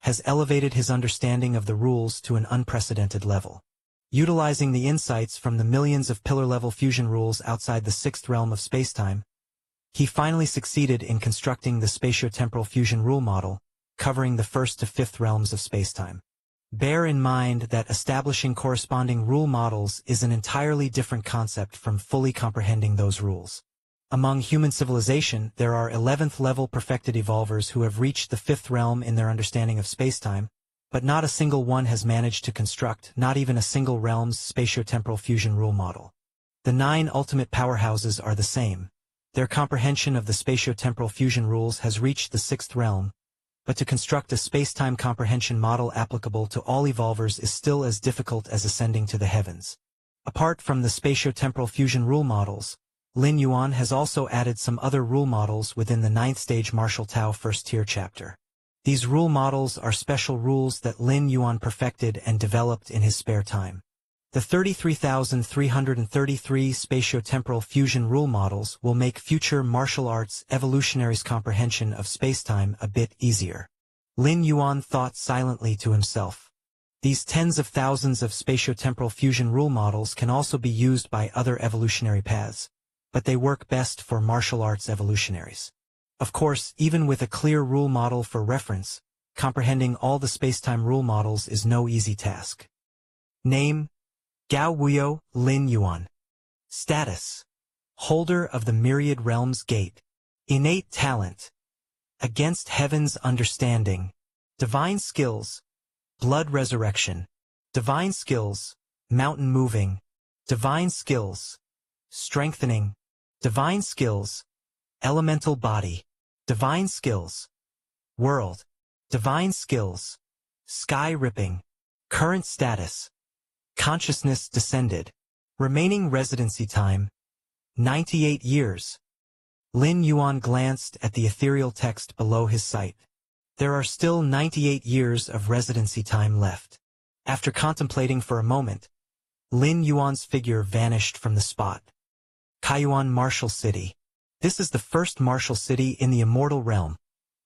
has elevated his understanding of the rules to an unprecedented level. Utilizing the insights from the millions of pillar-level fusion rules outside the sixth realm of spacetime, he finally succeeded in constructing the spatiotemporal fusion rule model, covering the first to fifth realms of spacetime. Bear in mind that establishing corresponding rule models is an entirely different concept from fully comprehending those rules. Among human civilization, there are 11th-level perfected evolvers who have reached the fifth realm in their understanding of spacetime, but not a single one has managed to construct not even a single realm's spatiotemporal fusion rule model. The 9 ultimate powerhouses are the same. Their comprehension of the spatiotemporal fusion rules has reached the sixth realm, but to construct a spacetime comprehension model applicable to all evolvers is still as difficult as ascending to the heavens. Apart from the spatiotemporal fusion rule models, Lin Yuan has also added some other rule models within the 9th Stage Martial Tao First Tier chapter. These rule models are special rules that Lin Yuan perfected and developed in his spare time. The 33,333 spatiotemporal fusion rule models will make future martial arts evolutionaries' comprehension of spacetime a bit easier. Lin Yuan thought silently to himself. These tens of thousands of spatiotemporal fusion rule models can also be used by other evolutionary paths, but they work best for martial arts evolutionaries. Of course, even with a clear rule model for reference, comprehending all the spacetime rule models is no easy task. Name: Gao Wuyo, Lin Yuan. Status: Holder of the Myriad Realms Gate. Innate talent: Against Heaven's Understanding. Divine skills: Blood Resurrection. Divine skills: Mountain Moving. Divine skills: Strengthening. Divine skills: Elemental Body. Divine skills: World. Divine skills: Sky Ripping. Current status. Consciousness descended. Remaining residency time, 98 years. Lin Yuan glanced at the ethereal text below his sight. There are still 98 years of residency time left. After contemplating for a moment, Lin Yuan's figure vanished from the spot. Kaiyuan Martial City. This is the first martial city in the immortal realm,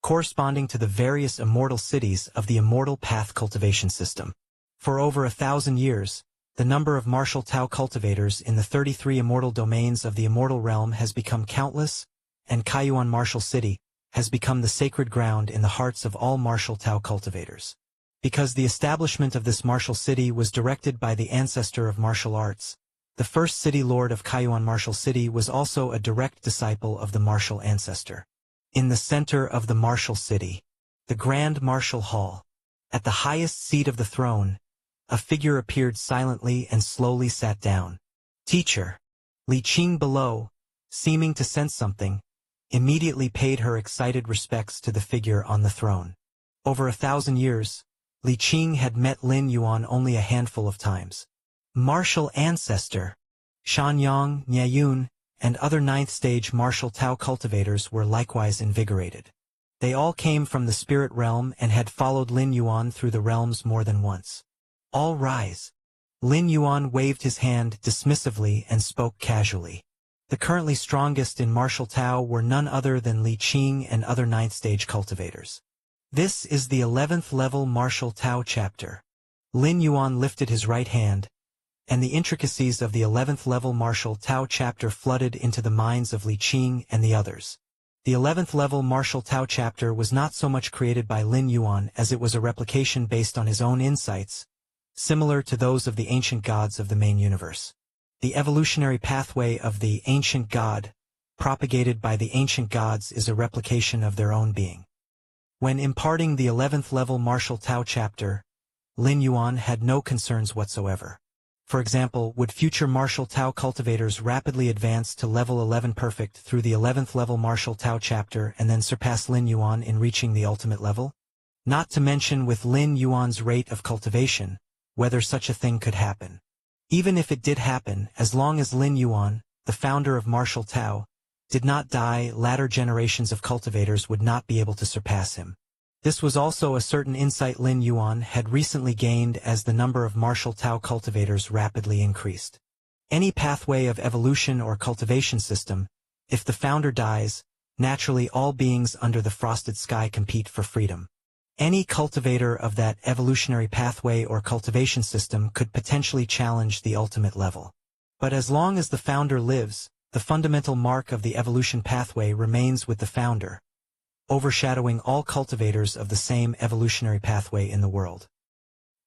corresponding to the various immortal cities of the immortal path cultivation system. For over 1,000 years, the number of martial Tao cultivators in the 33 immortal domains of the immortal realm has become countless, and Kaiyuan Martial City has become the sacred ground in the hearts of all martial Tao cultivators. Because the establishment of this martial city was directed by the ancestor of martial arts, the first city lord of Kaiyuan Martial City was also a direct disciple of the martial ancestor. In the center of the martial city, the Grand Martial Hall, at the highest seat of the throne, a figure appeared silently and slowly sat down. Teacher. Li Qing below, seeming to sense something, immediately paid her excited respects to the figure on the throne. Over 1,000 years, Li Qing had met Lin Yuan only a handful of times. Martial ancestor. Shanyang, Niayun, and other ninth-stage martial Tao cultivators were likewise invigorated. They all came from the spirit realm and had followed Lin Yuan through the realms more than once. All rise. Lin Yuan waved his hand dismissively and spoke casually. The currently strongest in martial Tao were none other than Li Qing and other ninth-stage cultivators. This is the 11th level martial Tao chapter. Lin Yuan lifted his right hand, and the intricacies of the 11th level martial Tao chapter flooded into the minds of Li Qing and the others. The 11th level martial Tao chapter was not so much created by Lin Yuan as it was a replication based on his own insights, similar to those of the ancient gods of the main universe. The evolutionary pathway of the ancient god, propagated by the ancient gods, is a replication of their own being. When imparting the 11th level martial Tao chapter, Lin Yuan had no concerns whatsoever. For example, would future martial Tao cultivators rapidly advance to level 11 perfect through the 11th level martial Tao chapter and then surpass Lin Yuan in reaching the ultimate level? Not to mention with Lin Yuan's rate of cultivation, whether such a thing could happen. Even if it did happen, as long as Lin Yuan, the founder of martial Tao, did not die, latter generations of cultivators would not be able to surpass him. This was also a certain insight Lin Yuan had recently gained as the number of martial Tao cultivators rapidly increased. Any pathway of evolution or cultivation system, if the founder dies, naturally all beings under the frosted sky compete for freedom. Any cultivator of that evolutionary pathway or cultivation system could potentially challenge the ultimate level. But as long as the founder lives, the fundamental mark of the evolution pathway remains with the founder, overshadowing all cultivators of the same evolutionary pathway in the world.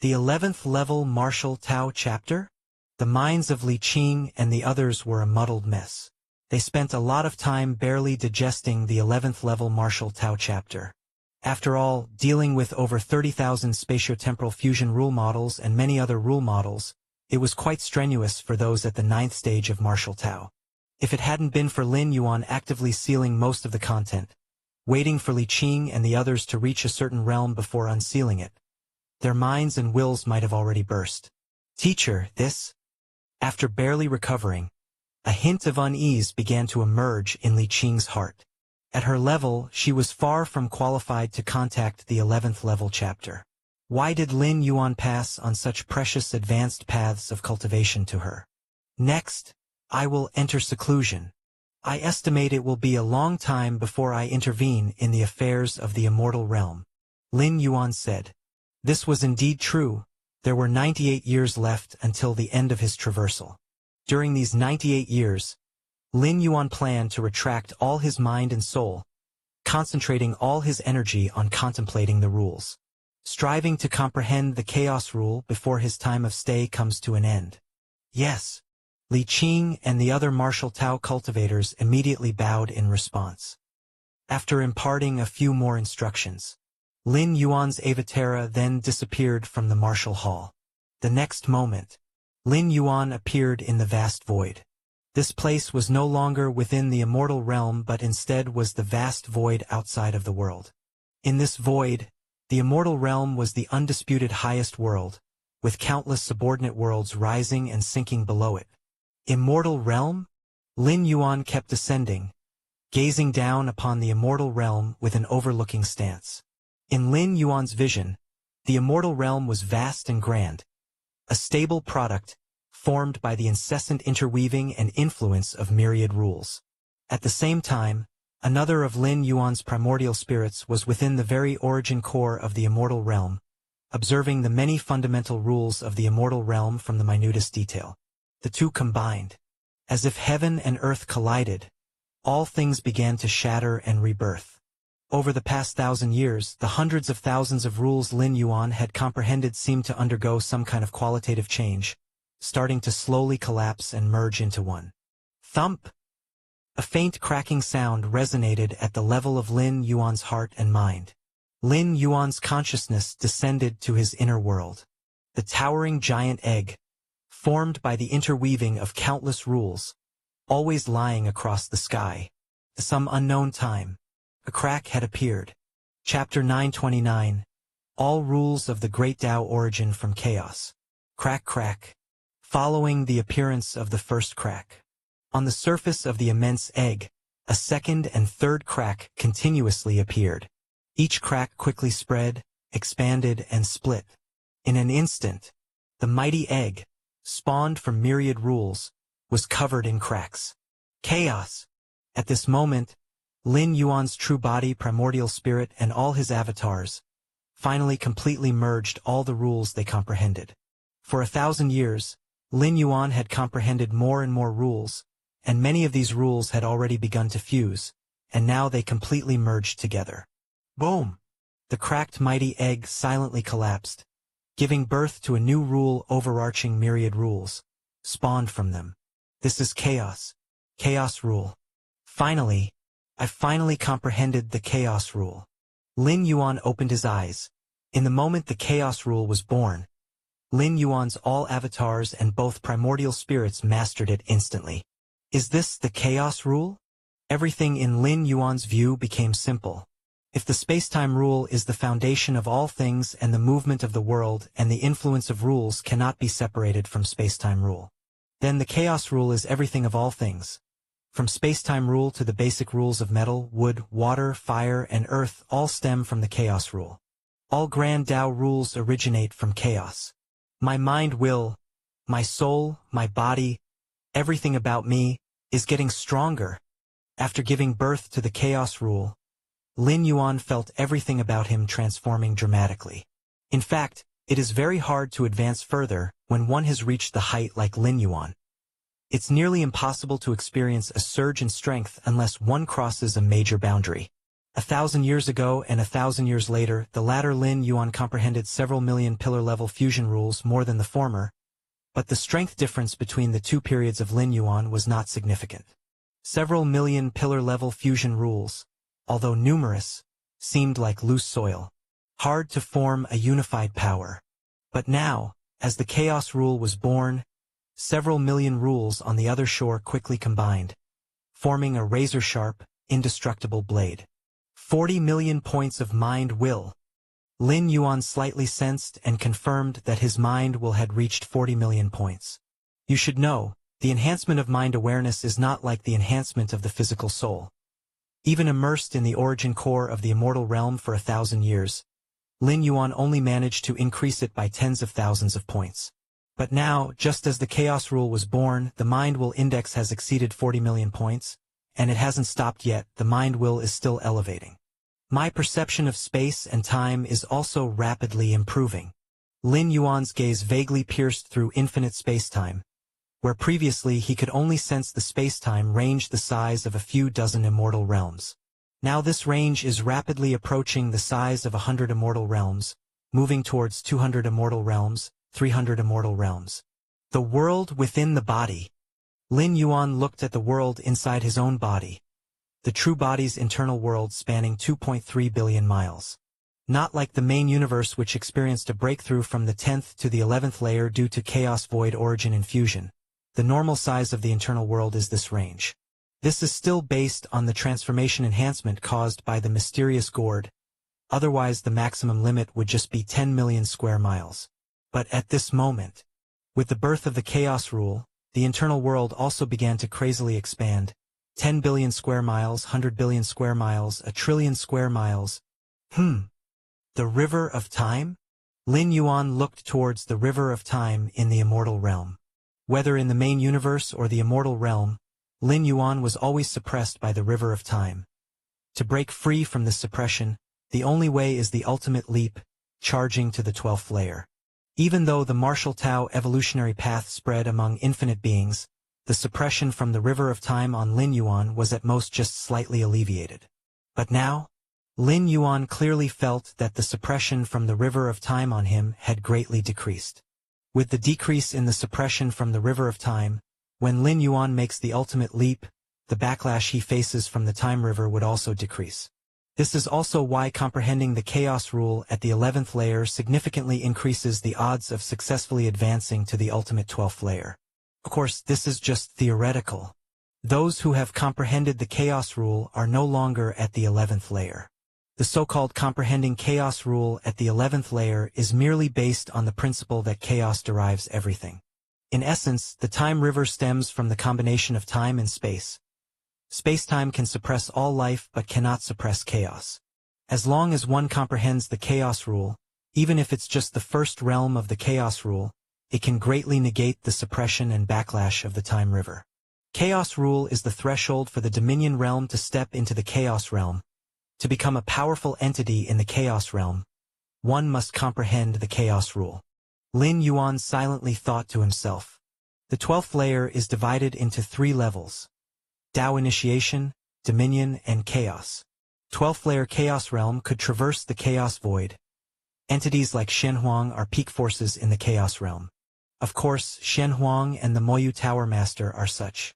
The 11th level martial Tao chapter? The minds of Li Qing and the others were a muddled mess. They spent a lot of time barely digesting the 11th level martial Tao chapter. After all, dealing with over 30,000 spatiotemporal fusion rule models and many other rule models, it was quite strenuous for those at the 9th stage of martial Tao. If it hadn't been for Lin Yuan actively sealing most of the content, waiting for Li Qing and the others to reach a certain realm before unsealing it, their minds and wills might have already burst. Teacher, this? After barely recovering, a hint of unease began to emerge in Li Qing's heart. At her level, she was far from qualified to contact the 11th level chapter. Why did Lin Yuan pass on such precious advanced paths of cultivation to her? Next, I will enter seclusion. I estimate it will be a long time before I intervene in the affairs of the immortal realm. Lin Yuan said. This was indeed true. There were 98 years left until the end of his traversal. During these 98 years, Lin Yuan planned to retract all his mind and soul, concentrating all his energy on contemplating the rules, striving to comprehend the chaos rule before his time of stay comes to an end. Yes. Li Qing and the other martial Tao cultivators immediately bowed in response. After imparting a few more instructions, Lin Yuan's Avatara then disappeared from the martial hall. The next moment, Lin Yuan appeared in the vast void. This place was no longer within the immortal realm but instead was the vast void outside of the world. In this void, the immortal realm was the undisputed highest world, with countless subordinate worlds rising and sinking below it. Immortal realm? Lin Yuan kept ascending, gazing down upon the immortal realm with an overlooking stance. In Lin Yuan's vision, the immortal realm was vast and grand, a stable product formed by the incessant interweaving and influence of myriad rules. At the same time, another of Lin Yuan's primordial spirits was within the very origin core of the immortal realm, observing the many fundamental rules of the immortal realm from the minutest detail. The two combined. As if heaven and earth collided, all things began to shatter and rebirth. Over the past 1,000 years, the hundreds of thousands of rules Lin Yuan had comprehended seemed to undergo some kind of qualitative change, starting to slowly collapse and merge into one. Thump! A faint cracking sound resonated at the level of Lin Yuan's heart and mind. Lin Yuan's consciousness descended to his inner world. The towering giant egg, formed by the interweaving of countless rules, always lying across the sky. To some unknown time, a crack had appeared. Chapter 929. All rules of the Great Tao origin from chaos. Crack, crack. Following the appearance of the first crack, on the surface of the immense egg, a second and third crack continuously appeared. Each crack quickly spread, expanded, and split. In an instant, the mighty egg, spawned from myriad rules, was covered in cracks. Chaos! At this moment, Lin Yuan's true body, primordial spirit, and all his avatars finally completely merged all the rules they comprehended. For 1,000 years, Lin Yuan had comprehended more and more rules, and many of these rules had already begun to fuse, and now they completely merged together. Boom! The cracked mighty egg silently collapsed, giving birth to a new rule overarching myriad rules, spawned from them. This is chaos. Chaos rule. Finally, I finally comprehended the chaos rule. Lin Yuan opened his eyes. In the moment the chaos rule was born, Lin Yuan's all avatars and both primordial spirits mastered it instantly. Is this the chaos rule? Everything in Lin Yuan's view became simple. If the space-time rule is the foundation of all things and the movement of the world and the influence of rules cannot be separated from space-time rule, then the chaos rule is everything of all things. From space-time rule to the basic rules of metal, wood, water, fire, and earth all stem from the chaos rule. All grand Tao rules originate from chaos. My mind will, my soul, my body, everything about me, is getting stronger. After giving birth to the chaos rule, Lin Yuan felt everything about him transforming dramatically. In fact, it is very hard to advance further when one has reached the height like Lin Yuan. It's nearly impossible to experience a surge in strength unless one crosses a major boundary. 1,000 years ago and 1,000 years later, the latter Lin Yuan comprehended several million pillar-level fusion rules more than the former, but the strength difference between the two periods of Lin Yuan was not significant. Several million pillar-level fusion rules, although numerous, seemed like loose soil, hard to form a unified power. But now, as the chaos rule was born, several million rules on the other shore quickly combined, forming a razor-sharp, indestructible blade. 40 million points of mind will. Lin Yuan slightly sensed and confirmed that his mind will had reached 40 million points. You should know, the enhancement of mind awareness is not like the enhancement of the physical soul. Even immersed in the origin core of the immortal realm for 1,000 years, Lin Yuan only managed to increase it by tens of thousands of points. But now, just as the chaos rule was born, the mind will index has exceeded 40 million points, and it hasn't stopped yet, the mind will is still elevating. My perception of space and time is also rapidly improving. Lin Yuan's gaze vaguely pierced through infinite space-time, where previously he could only sense the space-time range the size of a few dozen immortal realms. Now this range is rapidly approaching the size of 100 immortal realms, moving towards 200 immortal realms, 300 immortal realms. The world within the body. Lin Yuan looked at the world inside his own body, the true body's internal world spanning 2.3 billion miles. Not like the main universe which experienced a breakthrough from the 10th to the 11th layer due to chaos void origin and fusion. The normal size of the internal world is this range. This is still based on the transformation enhancement caused by the mysterious gourd, otherwise the maximum limit would just be 10 million square miles. But at this moment, with the birth of the chaos rule, the internal world also began to crazily expand. 10 billion square miles, 100 billion square miles, a trillion square miles. The river of time? Lin Yuan looked towards the river of time in the immortal realm. Whether in the main universe or the immortal realm, Lin Yuan was always suppressed by the river of time. To break free from this suppression, the only way is the ultimate leap, charging to the 12th layer. Even though the Martial Tao evolutionary path spread among infinite beings, the suppression from the river of time on Lin Yuan was at most just slightly alleviated. But now, Lin Yuan clearly felt that the suppression from the river of time on him had greatly decreased. With the decrease in the suppression from the river of time, when Lin Yuan makes the ultimate leap, the backlash he faces from the time river would also decrease. This is also why comprehending the chaos rule at the 11th layer significantly increases the odds of successfully advancing to the ultimate 12th layer. Of course, this is just theoretical. Those who have comprehended the chaos rule are no longer at the 11th layer. The so-called comprehending chaos rule at the 11th layer is merely based on the principle that chaos derives everything. In essence, the time river stems from the combination of time and space. Space-time can suppress all life but cannot suppress chaos. As long as one comprehends the chaos rule, even if it's just the first realm of the chaos rule, it can greatly negate the suppression and backlash of the time river. Chaos rule is the threshold for the dominion realm to step into the chaos realm. To become a powerful entity in the chaos realm, one must comprehend the chaos rule. Lin Yuan silently thought to himself. The 12th layer is divided into 3 levels: Tao initiation, dominion, and chaos. 12th layer chaos realm could traverse the chaos void. Entities like Shenhuang are peak forces in the chaos realm. Of course, Shenhuang and the Moyu Tower Master are such.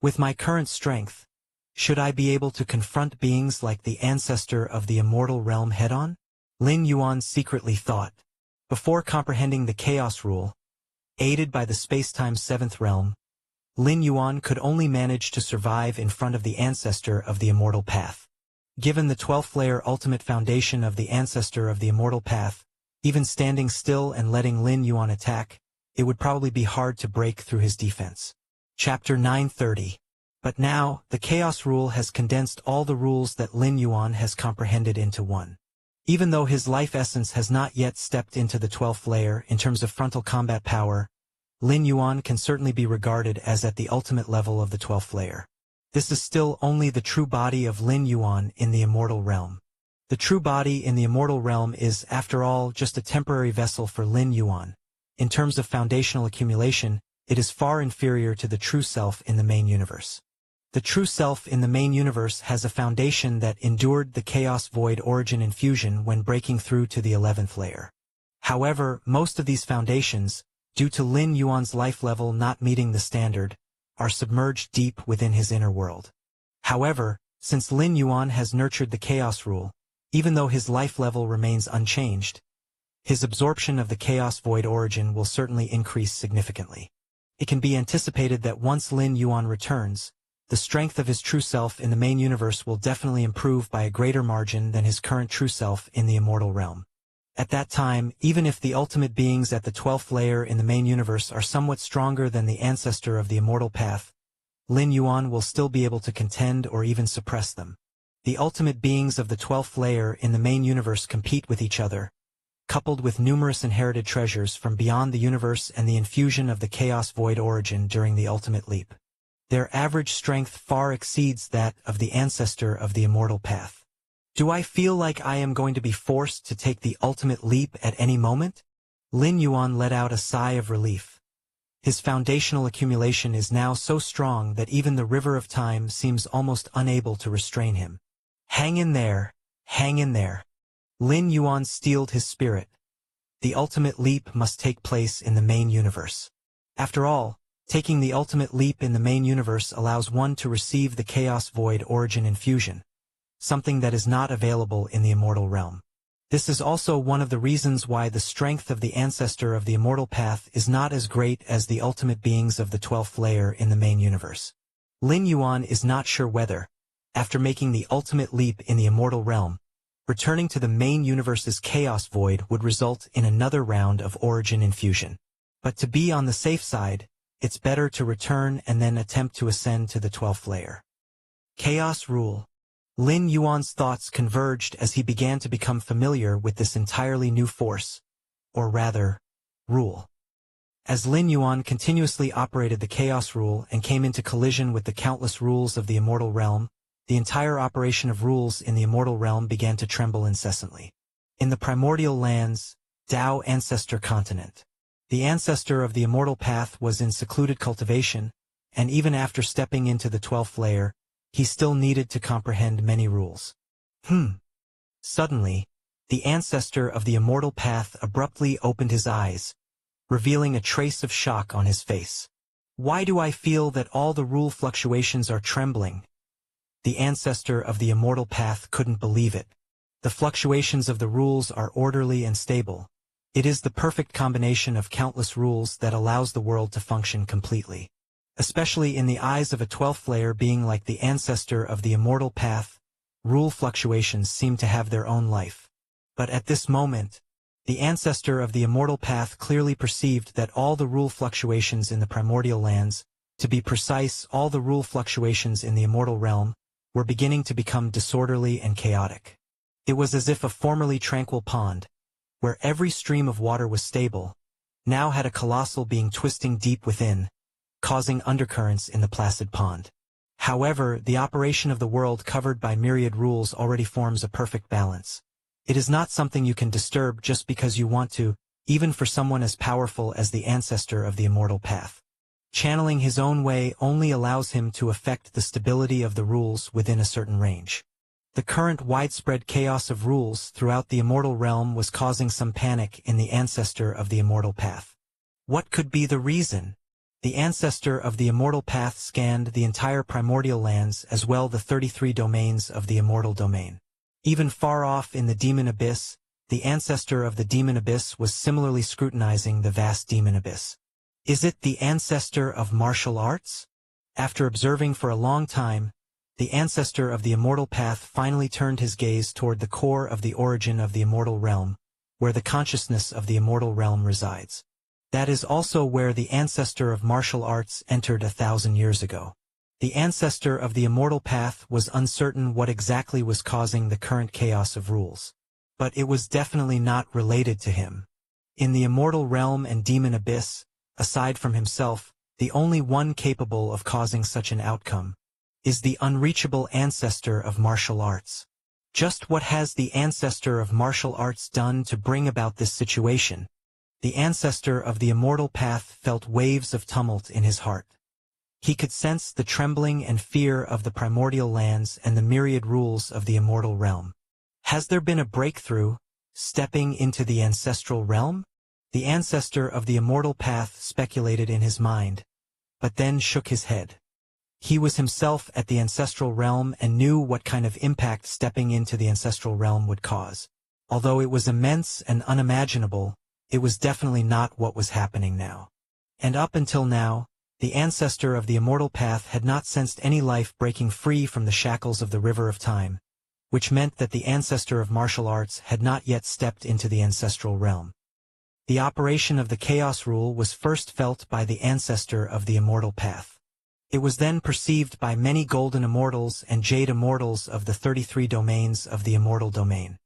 With my current strength, should I be able to confront beings like the ancestor of the immortal realm head-on? Lin Yuan secretly thought. Before comprehending the chaos rule, aided by the space-time 7th realm, Lin Yuan could only manage to survive in front of the ancestor of the immortal path. Given the 12th layer ultimate foundation of the ancestor of the immortal path, even standing still and letting Lin Yuan attack, it would probably be hard to break through his defense. Chapter 930. But now, the chaos rule has condensed all the rules that Lin Yuan has comprehended into one. Even though his life essence has not yet stepped into the 12th layer in terms of frontal combat power, Lin Yuan can certainly be regarded as at the ultimate level of the 12th layer. This is still only the true body of Lin Yuan in the immortal realm. The true body in the immortal realm is, after all, just a temporary vessel for Lin Yuan. In terms of foundational accumulation, it is far inferior to the true self in the main universe. The true self in the main universe has a foundation that endured the chaos void origin infusion when breaking through to the 11th layer. However, most of these foundations, due to Lin Yuan's life level not meeting the standard, are submerged deep within his inner world. However, since Lin Yuan has nurtured the chaos rule, even though his life level remains unchanged, his absorption of the chaos void origin will certainly increase significantly. It can be anticipated that once Lin Yuan returns, the strength of his true self in the main universe will definitely improve by a greater margin than his current true self in the immortal realm. At that time, even if the ultimate beings at the 12th layer in the main universe are somewhat stronger than the ancestor of the immortal path, Lin Yuan will still be able to contend or even suppress them. The ultimate beings of the 12th layer in the main universe compete with each other, coupled with numerous inherited treasures from beyond the universe and the infusion of the chaos void origin during the ultimate leap. Their average strength far exceeds that of the ancestor of the immortal path. Do I feel like I am going to be forced to take the ultimate leap at any moment? Lin Yuan let out a sigh of relief. His foundational accumulation is now so strong that even the river of time seems almost unable to restrain him. Hang in there, hang in there. Lin Yuan steeled his spirit. The ultimate leap must take place in the main universe. After all, taking the ultimate leap in the main universe allows one to receive the chaos void origin infusion, something that is not available in the immortal realm. This is also one of the reasons why the strength of the ancestor of the immortal path is not as great as the ultimate beings of the 12th layer in the main universe. Lin Yuan is not sure whether, after making the ultimate leap in the immortal realm, Returning to the main universe's chaos void would result in another round of origin infusion. But to be on the safe side, it's better to return and then attempt to ascend to the 12th layer. Chaos Rule. Lin Yuan's thoughts converged as he began to become familiar with this entirely new force, or rather, rule. As Lin Yuan continuously operated the Chaos Rule and came into collision with the countless rules of the immortal realm, the entire operation of rules in the immortal realm began to tremble incessantly. In the primordial lands, Tao Ancestor Continent. The ancestor of the immortal path was in secluded cultivation, and even after stepping into the 12th layer, he still needed to comprehend many rules. Suddenly, the ancestor of the immortal path abruptly opened his eyes, revealing a trace of shock on his face. Why do I feel that all the rule fluctuations are trembling? The ancestor of the immortal path couldn't believe it. The fluctuations of the rules are orderly and stable. It is the perfect combination of countless rules that allows the world to function completely. Especially in the eyes of a 12th layer being like the ancestor of the immortal path, rule fluctuations seem to have their own life. But at this moment, the ancestor of the immortal path clearly perceived that all the rule fluctuations in the primordial lands, to be precise, all the rule fluctuations in the immortal realm, were beginning to become disorderly and chaotic. It was as if a formerly tranquil pond, where every stream of water was stable, now had a colossal being twisting deep within, causing undercurrents in the placid pond. However, the operation of the world covered by myriad rules already forms a perfect balance. It is not something you can disturb just because you want to, even for someone as powerful as the ancestor of the immortal path. Channeling his own way only allows him to affect the stability of the rules within a certain range. The current widespread chaos of rules throughout the immortal realm was causing some panic in the ancestor of the immortal path. What could be the reason? The ancestor of the immortal path scanned the entire primordial lands as well the 33 domains of the immortal domain. Even far off in the demon abyss, the ancestor of the demon abyss was similarly scrutinizing the vast demon abyss. Is it the ancestor of martial arts? After observing for a long time, the ancestor of the immortal path finally turned his gaze toward the core of the origin of the immortal realm, where the consciousness of the immortal realm resides. That is also where the ancestor of martial arts entered 1,000 years ago. The ancestor of the immortal path was uncertain what exactly was causing the current chaos of rules. But it was definitely not related to him. In the immortal realm and demon abyss, aside from himself, the only one capable of causing such an outcome is the unreachable ancestor of martial arts. Just what has the ancestor of martial arts done to bring about this situation? The ancestor of the immortal path felt waves of tumult in his heart. He could sense the trembling and fear of the primordial lands and the myriad rules of the immortal realm. Has there been a breakthrough, stepping into the ancestral realm? The ancestor of the immortal path speculated in his mind, but then shook his head. He was himself at the ancestral realm and knew what kind of impact stepping into the ancestral realm would cause. Although it was immense and unimaginable, it was definitely not what was happening now. And up until now, the ancestor of the immortal path had not sensed any life breaking free from the shackles of the river of time, which meant that the ancestor of martial arts had not yet stepped into the ancestral realm. The operation of the chaos rule was first felt by the ancestor of the immortal path. It was then perceived by many golden immortals and jade immortals of the 33 domains of the immortal domain.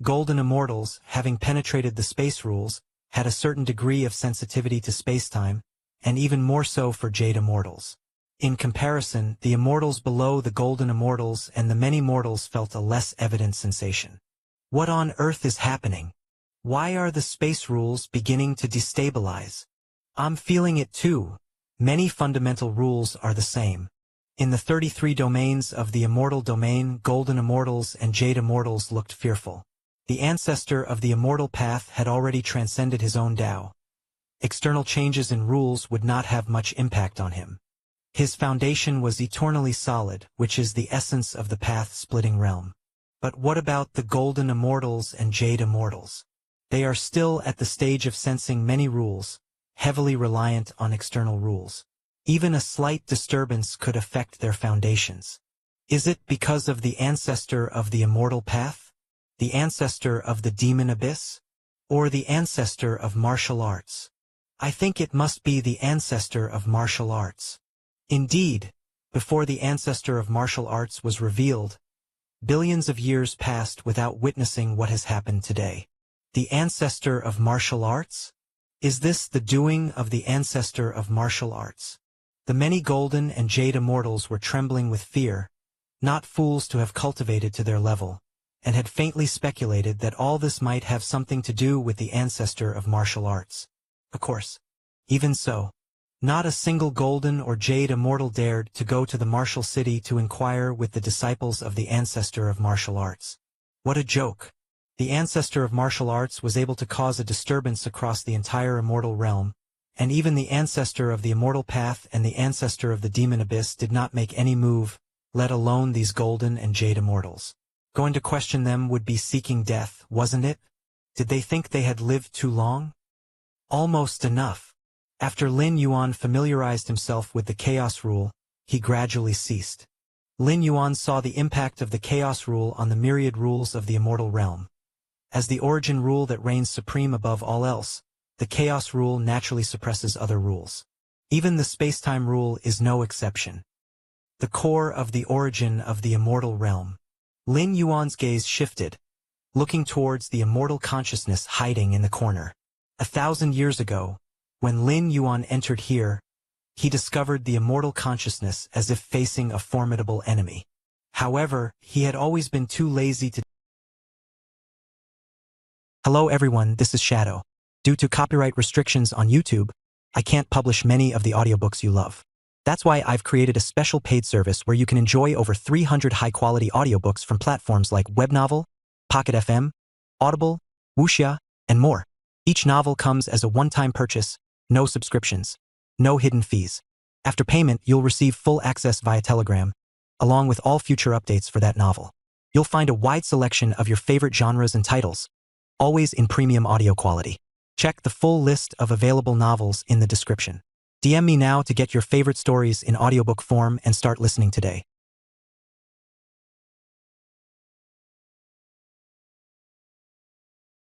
Golden immortals, having penetrated the space rules, had a certain degree of sensitivity to spacetime, and even more so for jade immortals. In comparison, the immortals below the golden immortals and the many mortals felt a less evident sensation. What on earth is happening? Why are the space rules beginning to destabilize? I'm feeling it too. Many fundamental rules are the same. In the 33 domains of the immortal domain, golden immortals and jade immortals looked fearful. The ancestor of the immortal path had already transcended his own Tao. External changes in rules would not have much impact on him. His foundation was eternally solid, which is the essence of the path-splitting realm. But what about the golden immortals and jade immortals? They are still at the stage of sensing many rules, heavily reliant on external rules. Even a slight disturbance could affect their foundations. Is it because of the ancestor of the immortal path? The ancestor of the demon abyss? Or the ancestor of martial arts? I think it must be the ancestor of martial arts. Indeed, before the ancestor of martial arts was revealed, billions of years passed without witnessing what has happened today. The ancestor of martial arts? Is this the doing of the ancestor of martial arts? The many golden and jade immortals were trembling with fear, not fools to have cultivated to their level, and had faintly speculated that all this might have something to do with the ancestor of martial arts. Of course, even so, not a single golden or jade immortal dared to go to the martial city to inquire with the disciples of the ancestor of martial arts. What a joke! The ancestor of martial arts was able to cause a disturbance across the entire immortal realm, and even the ancestor of the immortal path and the ancestor of the demon abyss did not make any move, let alone these golden and jade immortals. Going to question them would be seeking death, wasn't it? Did they think they had lived too long? Almost enough. After Lin Yuan familiarized himself with the chaos rule, he gradually ceased. Lin Yuan saw the impact of the chaos rule on the myriad rules of the immortal realm. As the origin rule that reigns supreme above all else, the chaos rule naturally suppresses other rules. Even the space-time rule is no exception. The core of the origin of the immortal realm. Lin Yuan's gaze shifted, looking towards the immortal consciousness hiding in the corner. 1,000 years ago, when Lin Yuan entered here, he discovered the immortal consciousness as if facing a formidable enemy. However, he had always been too lazy to... Hello everyone, this is Shadow. Due to copyright restrictions on YouTube, I can't publish many of the audiobooks you love. That's why I've created a special paid service where you can enjoy over 300 high-quality audiobooks from platforms like Webnovel, Pocket FM, Audible, Wuxia, and more. Each novel comes as a one-time purchase, no subscriptions, no hidden fees. After payment, you'll receive full access via Telegram, along with all future updates for that novel. You'll find a wide selection of your favorite genres and titles, always in premium audio quality. Check the full list of available novels in the description. DM me now to get your favorite stories in audiobook form and start listening today.